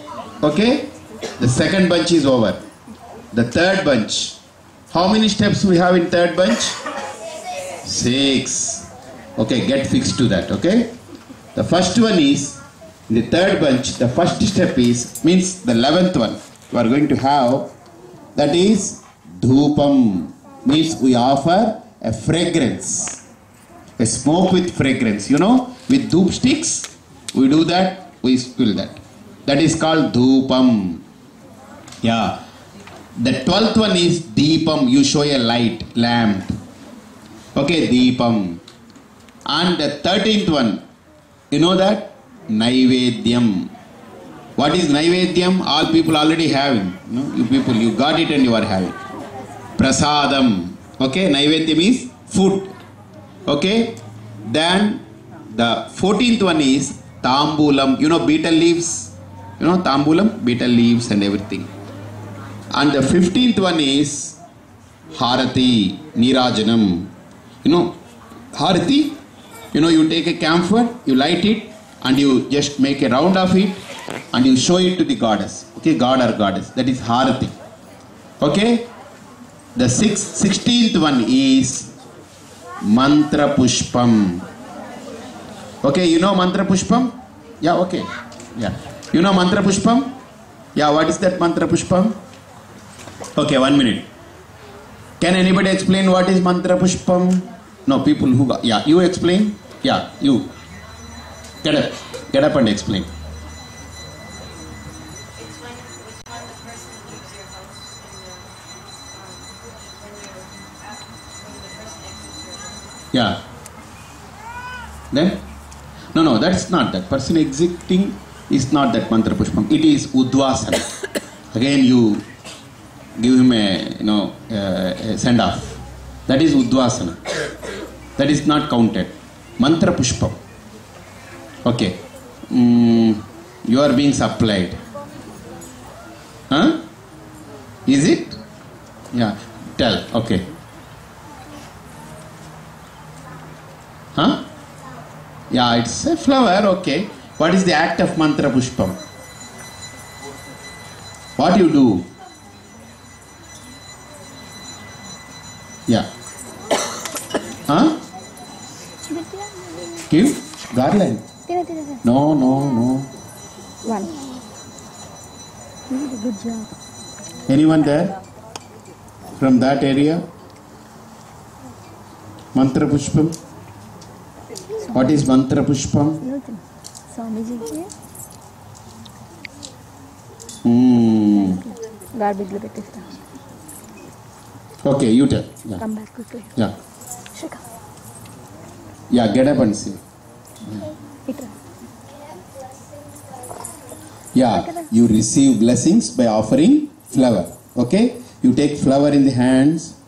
Okay. The second bunch is over. The third bunch. How many steps we have in third bunch? 6. Okay. Get fixed to that. Okay. The first one is in the third bunch. The first step is means the 11th one. You are going to have. That is dhupam, means we offer a fragrance, a smoke with fragrance. You know, with dhoop sticks, we do that, we spill that. That is called dhupam. Yeah. The 12th one is deepam, you show a light, lamp. Okay, deepam. And the 13th one, you know that? Naivedyam. What is Naivedyam? All people already have it. You people, you got it and you are having. Prasadam. Okay, Naivedyam is food. Okay. Then the 14th one is Tambulam. You know betel leaves? You know Tambulam? Betel leaves and everything. And the 15th one is Harati, Nirajanam. You know Harati? You know, you take a camphor, you light it and you just make a round of it and you show it to the goddess. Okay, god or goddess. That is Harati. Okay. The 16th one is Mantra Pushpam. Okay, you know Mantra Pushpam? Yeah, okay. Yeah. You know Mantra Pushpam? Yeah, what is that Mantra Pushpam? Okay, 1 minute. Can anybody explain what is Mantra Pushpam? No, people who got. Yeah, you explain. Yeah, you. Get up. Get up and explain. Yeah. Then? No, that's not that. Person exiting is not that Mantra Pushpam. It is Udvasana. Again, you give him a send off. That is Udvasana. That is not counted. Mantra Pushpam. Okay. You are being supplied. Huh? Is it? Yeah. Tell. Okay. Huh? Yeah, it's a flower, okay. What is the act of Mantra Pushpam? What you do? Yeah. Huh? Give? Garland? No. One. You did a good job. Anyone there? From that area? Mantra Pushpam? What is Mantra Pushpam? Swamiji ki garbage lo pettista. Okay, you tell. Yeah. Come back quickly. Yeah. Shika. Yeah, get up and see. Itra. Yeah, you receive blessings by offering flower. Okay? You take flower in the hands,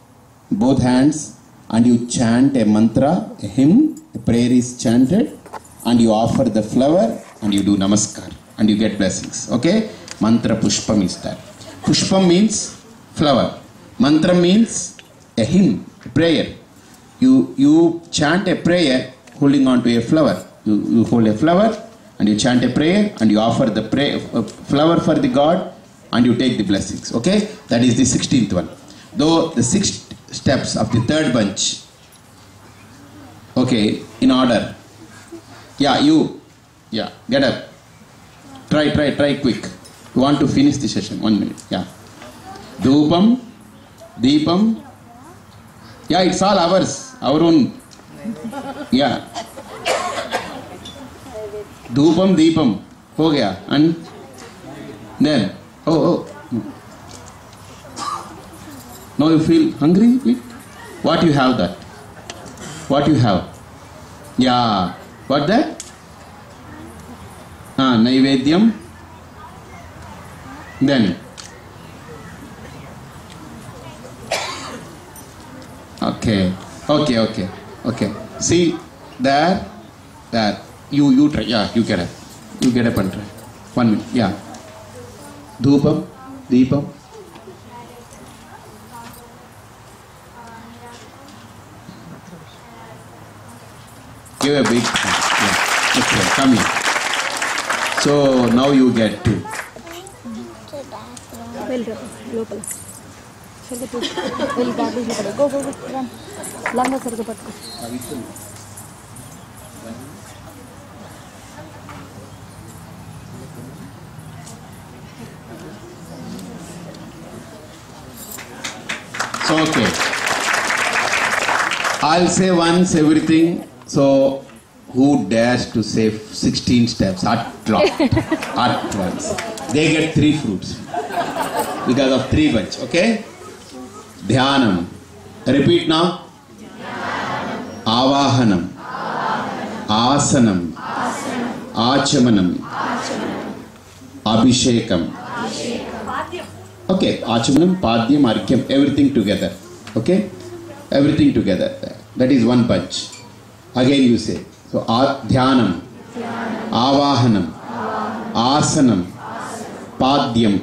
both hands, and you chant a mantra, a hymn, a prayer is chanted, and you offer the flower and you do namaskar and you get blessings. Okay? Mantra Pushpam is that. Pushpam means flower. Mantra means a hymn, a prayer. You chant a prayer holding on to a flower. You hold a flower and you chant a prayer and you offer the flower for the God and you take the blessings. Okay? That is the 16th one. Though the 6 steps of the third bunch. Okay, in order. Yeah, you. Yeah, get up. Try quick. You want to finish the session. 1 minute. Yeah. Dhupam, Deepam. Yeah, it's all ours. Our own. Yeah. Dhupam, Deepam. Ho gaya. And then. Oh. Now you feel hungry? Eat. What you have that? What you have? Yeah. What that? Naivedyam. Then. Okay. See there. You try. Yeah, you get it. You get up and try. 1 minute. Yeah. Dhupam. Deepam. Give a big hand. Yeah. Okay, come here. So now you get 2. లోపల సరిగ్గా వెళ్ళి bag పడే go go run లంగా సరిగ్గా పట్టుకో So okay, I'll say once everything. So who dares to say 16 steps at once? They get 3 fruits because of 3 bunch. Okay, dhyanam. Repeat now. Avahanam, asanam, achamanam, abhishekam. Okay, achamanam, padyam, argyam, everything together. Okay, everything together. That is 1 bunch. Again you say. So dhyanam, avahanam, asanam, padyam,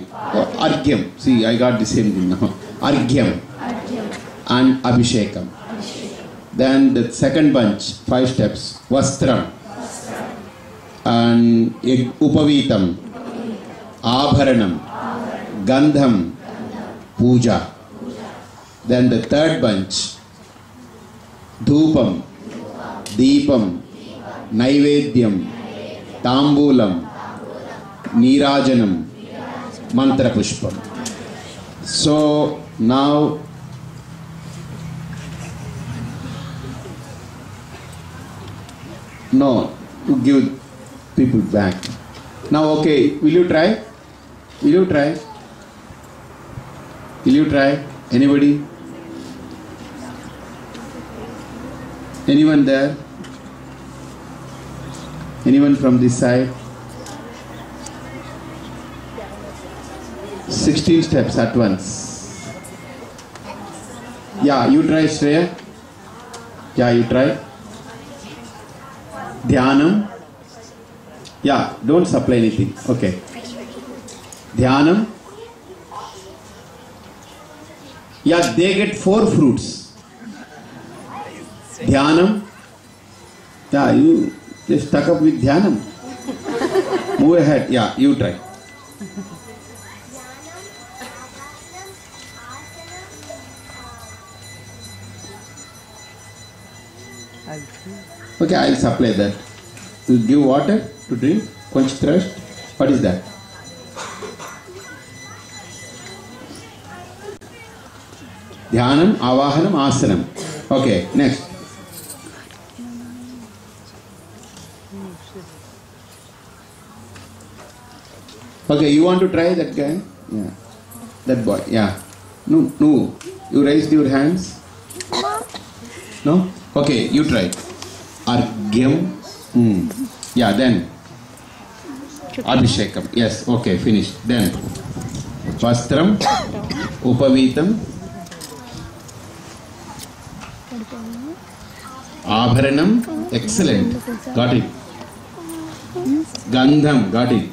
argyam. See, I got the same thing now. Argyam and abhishekam. Then the second bunch, 5 steps. Vastram and upavitam, abharanam, gandham, puja. Then the third bunch, dhupam, deepam, naivedyam, tambulam, nirajanam, mantra pushpam. So now no, to give people back. Now okay, will you try? Will you try? Will you try? Anybody? Anyone there? Anyone from this side? 16 steps at once. Yeah, you try, Shreya. Yeah, you try. Dhyanam. Yeah, don't supply anything. Okay. Dhyanam. Yeah, they get 4 fruits. Dhyanam. Yeah, you just stuck up with Dhyanam. Move ahead. Yeah, you try. Okay, I'll supply that. You give water to drink. Quench thirst. What is that? Dhyanam, avahanam, asanam. Okay, next. Okay, you want to try that guy? Yeah. That boy, yeah. No. You raised your hands? No? Okay, you try. Argyam. Yeah, then. Abhishekam. Yes, okay, finished. Then. Vastram. Upavitam. Abharanam. Excellent. Got it. Gandham. Got it.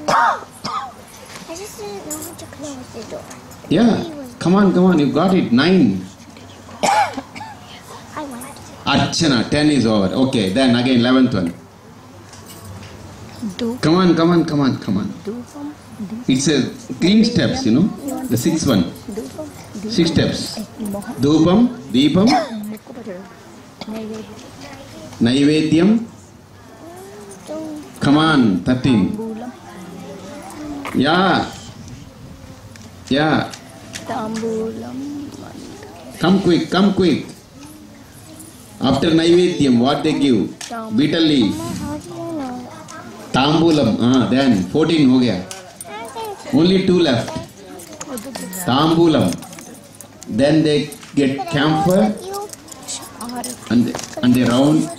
I just didn't know how to close the door. Yeah. Come on. You got it. 9. I want to. Archana. 10 is over. Okay. Then again 11th one. Come on. ధూపం It's a clean steps, you know. The 6th one. 6 steps. Dhupam, Deepam, ముక్కు పట్టడం Naivedyam. Come on. 13. తాంబూలం Yeah. తాంబూలం Come quick. After Naivedyam, what they give? Betel leaf. How do you know? Tambulam. Then 14 ho gaya. Only 2 left. Tambulam. Then they get camphor and they round.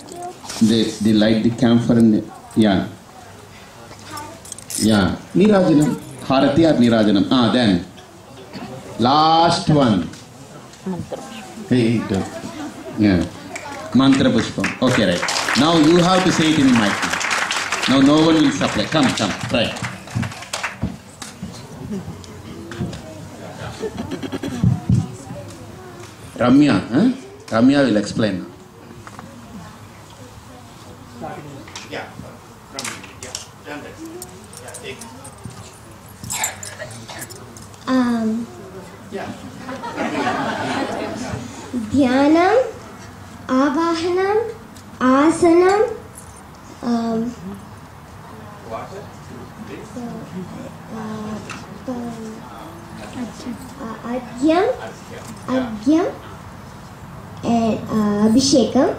They light the camphor and yeah. Nirajanam. Harati or Nirajanam. Then last one. Hey, yeah. Mantra Pushpam. Okay, right. Now you have to say it in mic. Now no one will supply. Come, try. Ramya, Ramya will explain. Dhyanam, Avahanam, Asanam, Argyam, and Abhishekam,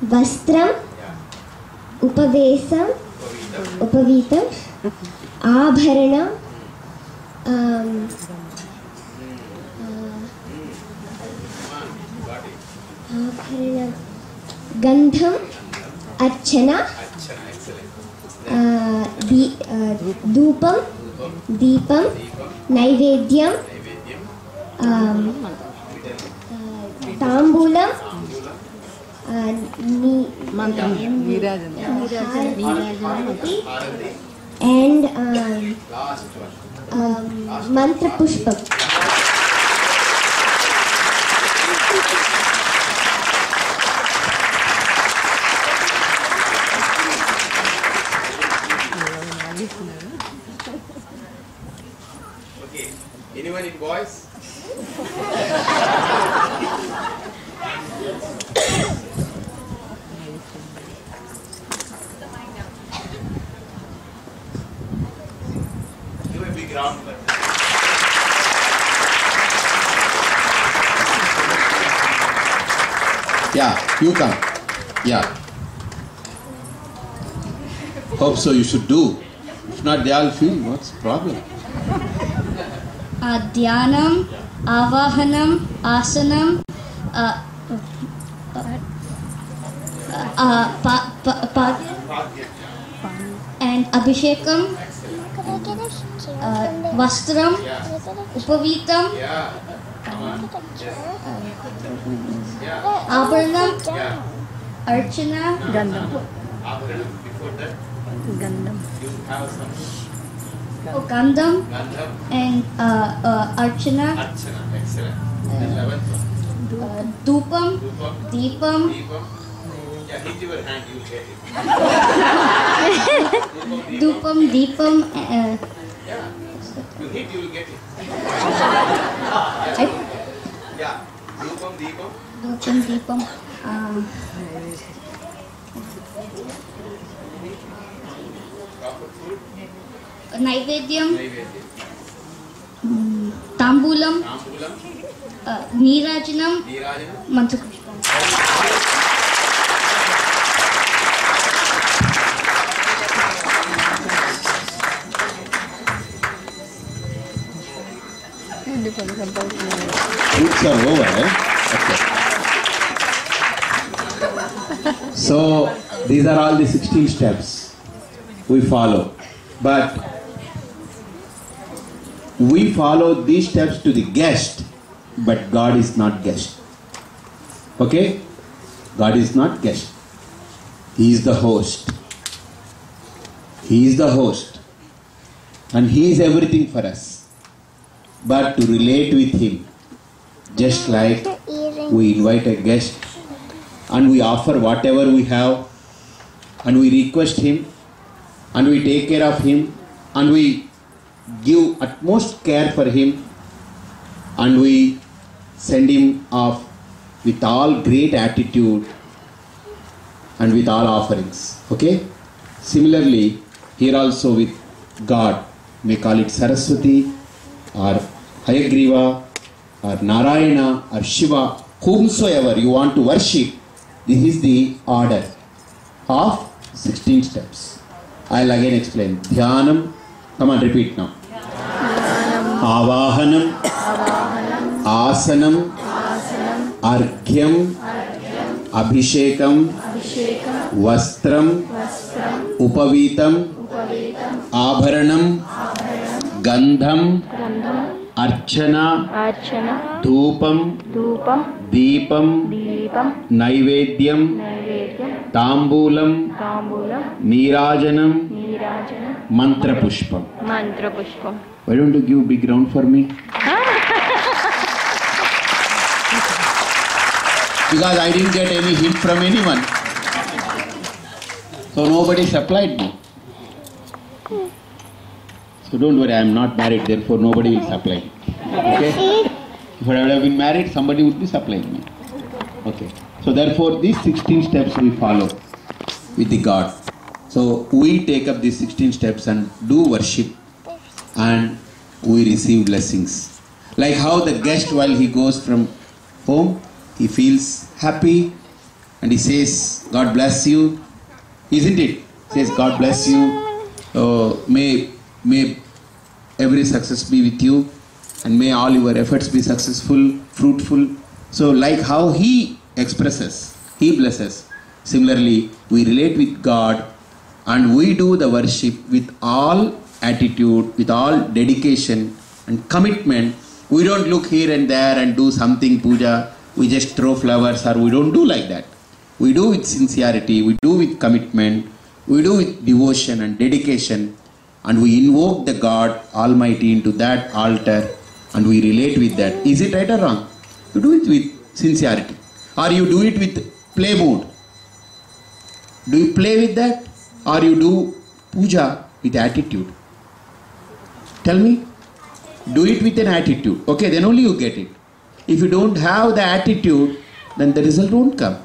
Vastram, Upavitam, Abharanam, Gandham, Archana, Dupam, Deepam, Naivedyam, Tambulam, and Mantra Pushpam. Okay. Anyone in voice? Give a big round. Yeah, you come. Yeah. Hope so you should do. If not, they all feel what's the problem? Dhyanam, Avahanam, Asanam, and Abhishekam, Vastram, Upavitam, Abharanam, Archana, Gandham. Before that, Gandham. you have some Gandham, Gandham. and Archana, Archana, excellent. 11th one. Dupam, Dupam, Deepam, Deepam. Yeah, hit your hand, you get it. Dupam, Deepam, Yeah, you hit, you will get it. Yeah, Dupam, Deepam. Dupam, Deepam, Proper food, Naivedyam, Naivedya. Tambulam, Tambulam, Nirajanam, Nirajana. Mantra Pushpam. Fruits are over, eh? Okay. So, these are all the 16 steps we follow. But we follow these steps to the guest, but God is not guest. Okay? God is not guest. He is the host. He is the host. And He is everything for us. But to relate with Him, just like we invite a guest and we offer whatever we have and we request Him and we take care of Him and we give utmost care for Him and we send Him off with all great attitude and with all offerings. Okay? Similarly, here also with God, may call it Saraswati or Hayagriva or Narayana or Shiva, whomsoever you want to worship, this is the order of 16 steps. I'll again explain. Dhyanam, come on, repeat now. Avahanam, आसनम अर्घ्यम अभिषेकम Vastram उपवीतम आभरणम गंधम Archana धूपम Deepam naivedyam तांबूलम नीराजनम मंत्रपुष्पम. Why don't you give big round for me? Because I didn't get any hint from anyone. So nobody supplied me. So don't worry, I am not married, therefore nobody will supply. Okay? If I would have been married, somebody would be supplying me. Okay. So therefore these 16 steps we follow with the God. So we take up these 16 steps and do worship and we receive blessings. Like how the guest, while he goes from home, he feels happy and he says, God bless you. Isn't it? He says, God bless you. May every success be with you and may all your efforts be successful, fruitful. So like how he expresses, he blesses. Similarly, we relate with God and we do the worship with all attitude, with all dedication and commitment. We don't look here and there and do something puja. We just throw flowers, or we don't do like that. We do with sincerity, we do with commitment, we do with devotion and dedication, and we invoke the God Almighty into that altar and we relate with that. Is it right or wrong? You do it with sincerity, or you do it with play mood. Do you play with that, or you do puja with attitude? Tell me. Do it with an attitude. Okay, then only you get it. If you don't have the attitude, then the result won't come.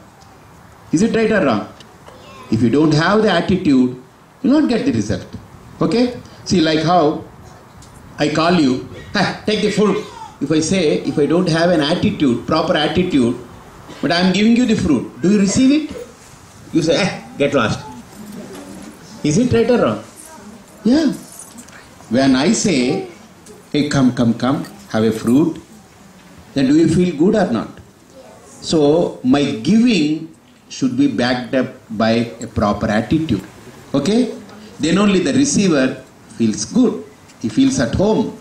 Is it right or wrong? If you don't have the attitude, you will not get the result. Okay? See, like how I call you, take the fruit. If I say, if I don't have an attitude, proper attitude, but I am giving you the fruit, do you receive it? You say, get lost. Is it right or wrong? Yeah. When I say, hey, come, have a fruit, then do you feel good or not? So, my giving should be backed up by a proper attitude. Okay? Then only the receiver feels good. He feels at home.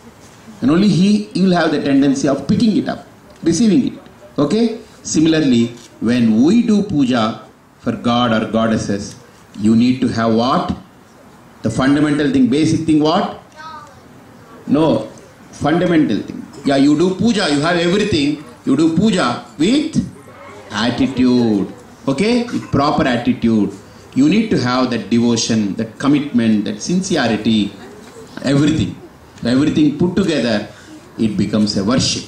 And only he will have the tendency of picking it up, receiving it. Okay? Similarly, when we do puja for God or goddesses, you need to have what? The fundamental thing, basic thing what? No. Fundamental thing. Yeah, you do puja, you have everything. You do puja with attitude. Okay? With proper attitude. You need to have that devotion, that commitment, that sincerity, everything. Everything put together, it becomes a worship.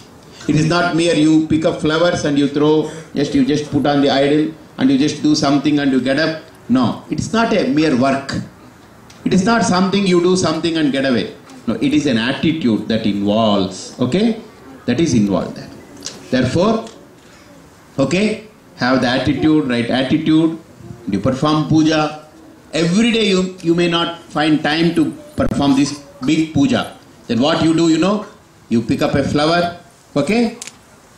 It is not mere you pick up flowers and you throw, you just put on the idol and you just do something and you get up. No, it is not a mere work. It is not something you do something and get away. No, it is an attitude that involves, okay? That is involved there. Therefore, okay, have the attitude, right attitude, you perform puja. Every day you may not find time to perform this big puja. Then what you do, you pick up a flower, okay?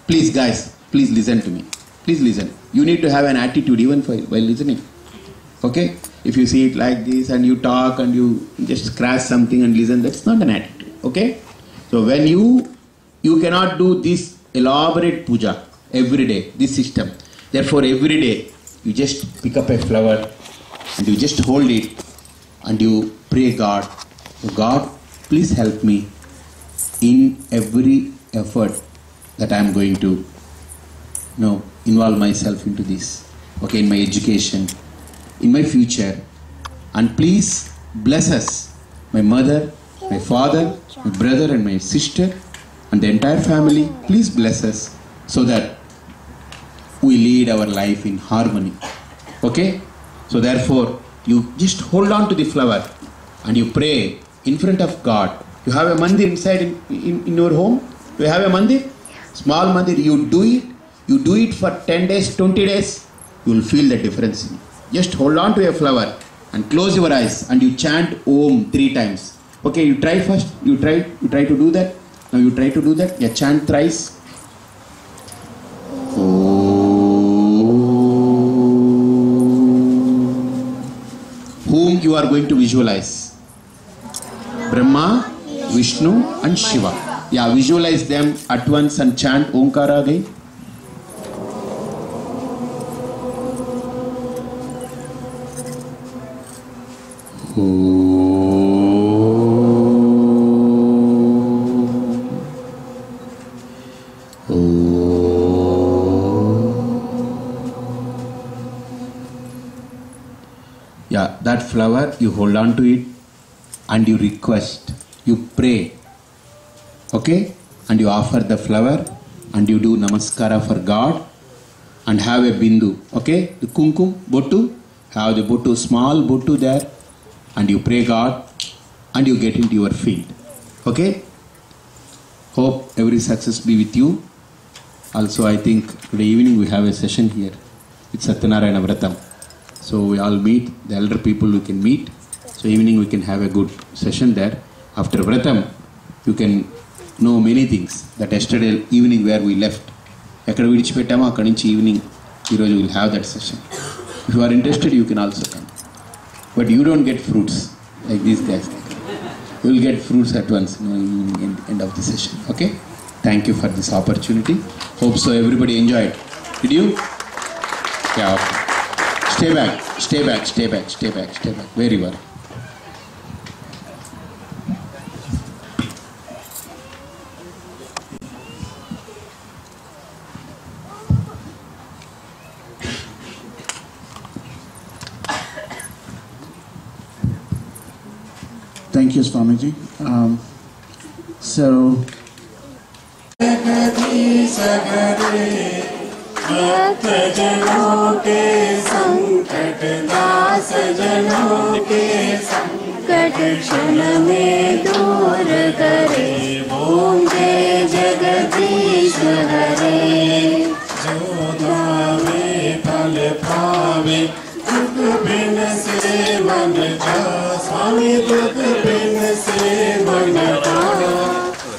Please guys, please listen to me. Please listen. You need to have an attitude even while listening. Okay? If you see it like this and you talk and you just scratch something and listen, that's not an attitude. Okay? So when you cannot do this elaborate puja every day, this system. Therefore every day you just pick up a flower and you just hold it and you pray God, God, please help me in every effort that I am going to involve myself into this. Okay, in my education, in my future, and please bless us, my mother, my father, my brother and my sister and the entire family. Please bless us so that we lead our life in harmony. Okay? So therefore, you just hold on to the flower and you pray in front of God. You have a mandir inside in your home? You have a mandir? Small mandir, you do it for 10 days, 20 days, you will feel the difference. Just hold on to a flower and close your eyes and you chant Om 3 times. Okay, you try first. You try to do that. Now you try to do that. You chant thrice. you are going to visualize Brahma, Vishnu and Shiva. Yeah, visualize them at once and chant Omkara again. Yeah, that flower, you hold on to it and you request, you pray, okay? And you offer the flower and you do namaskara for God and have a bindu, okay? The kumkum, botu, have the botu, small botu there, and you pray God and you get into your field, okay? Hope every success be with you. Also, I think today evening we have a session here. It's Satyanarayana Vratam. So we all meet, the elder people we can meet. So evening we can have a good session there. After Vratam, you can know many things. That yesterday evening where we left, ekkada vidichipettamo akkadi nunchi evening ee roju we will have that session. If you are interested, you can also come. But you don't get fruits like these guys. You will get fruits at once, end of the session. Okay? Thank you for this opportunity. Hope so everybody enjoyed. Did you? Yeah. Okay. Stay back, stay back, stay back, stay back, stay back. Where you are. Thank you, Swamiji. भक्तजनों के संकट दास जनों के संकट क्षण में दूर करे ओम जय जगदीश हरे। जो धावे फल पावे दुख बिन से मन का स्वामी दुख बिन से मन का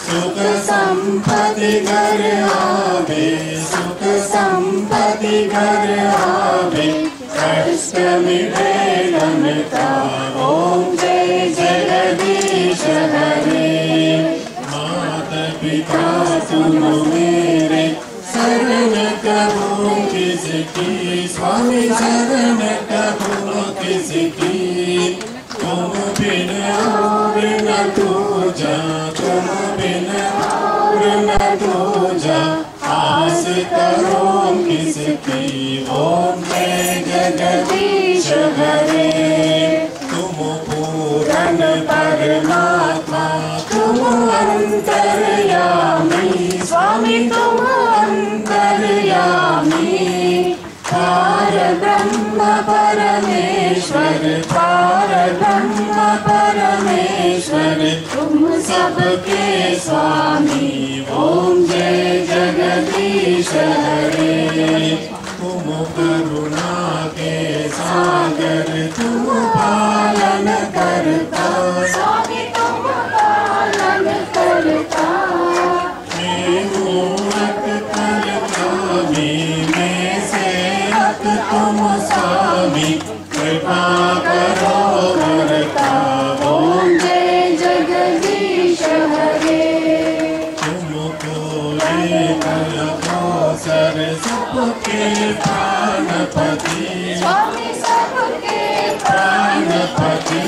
सुख संपत्ति घर आवे सुख संपत्ति घर आवे कष्ट मिटे घनता ओम जय जगदीश हरे। माता पिता सुनो मेरे शरण कबू किसकी स्वामी शरण कबू किसकी तुम बिन और न दूजा तुम बिन और न दूजा आस करो किसकी ओम जय जगदीश हरे। तुम पूरन परमात्मा तुम अंतर्यामी स्वामी तुम अंतर्यामी पार ब्रह्म परमेश्वर पार ब्रह्म परमेश्वर तुम सबके स्वामी ओम जय जगदीश हरे। तुम करुणा के सागर तुम पालन करता स्वामी तुम पालन करता। तुम स्वामी कृपा करो करता ओम जय जगदीश हरे। तुमको लेकर सर सबके प्राणपति स्वामी सबके प्राणपति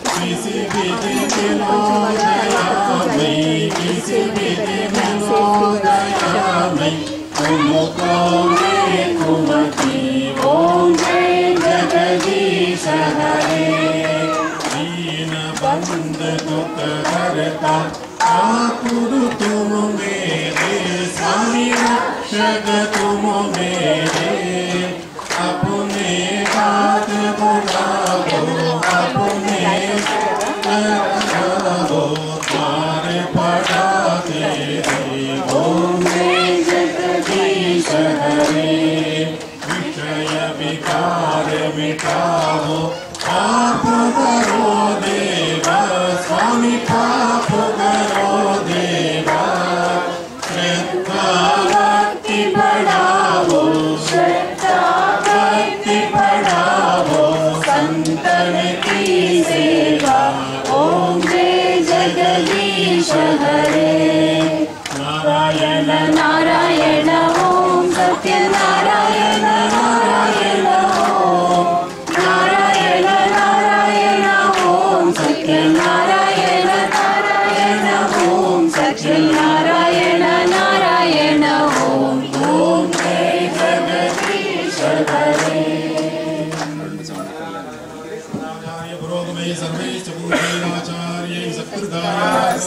किसी विधि मिलो दया में किसी विधि मिलो दया में तुमको मैं कुमति ओम जय जगदीश हरे। दीन बंद दुख हरता आतुर तुम मेरे स्वामी रक्षक तुम मेरे अपने बात बुलाओ अपने कराओ पार पड़ा तेरे ओम जय जगदीश हरे। विषय विकार मिटाओ पाप करो देवा स्वामी पाप करो देवा। श्रद्धा भक्ति बढ़ाओ श्रद्धा भक्ति बढ़ाओ संतन की श्री नारायण नारायण ओम ओम जय जगदीश हरे पुरोगमे सर्वैश्च पूज्यैराचार्यै सत्कृताय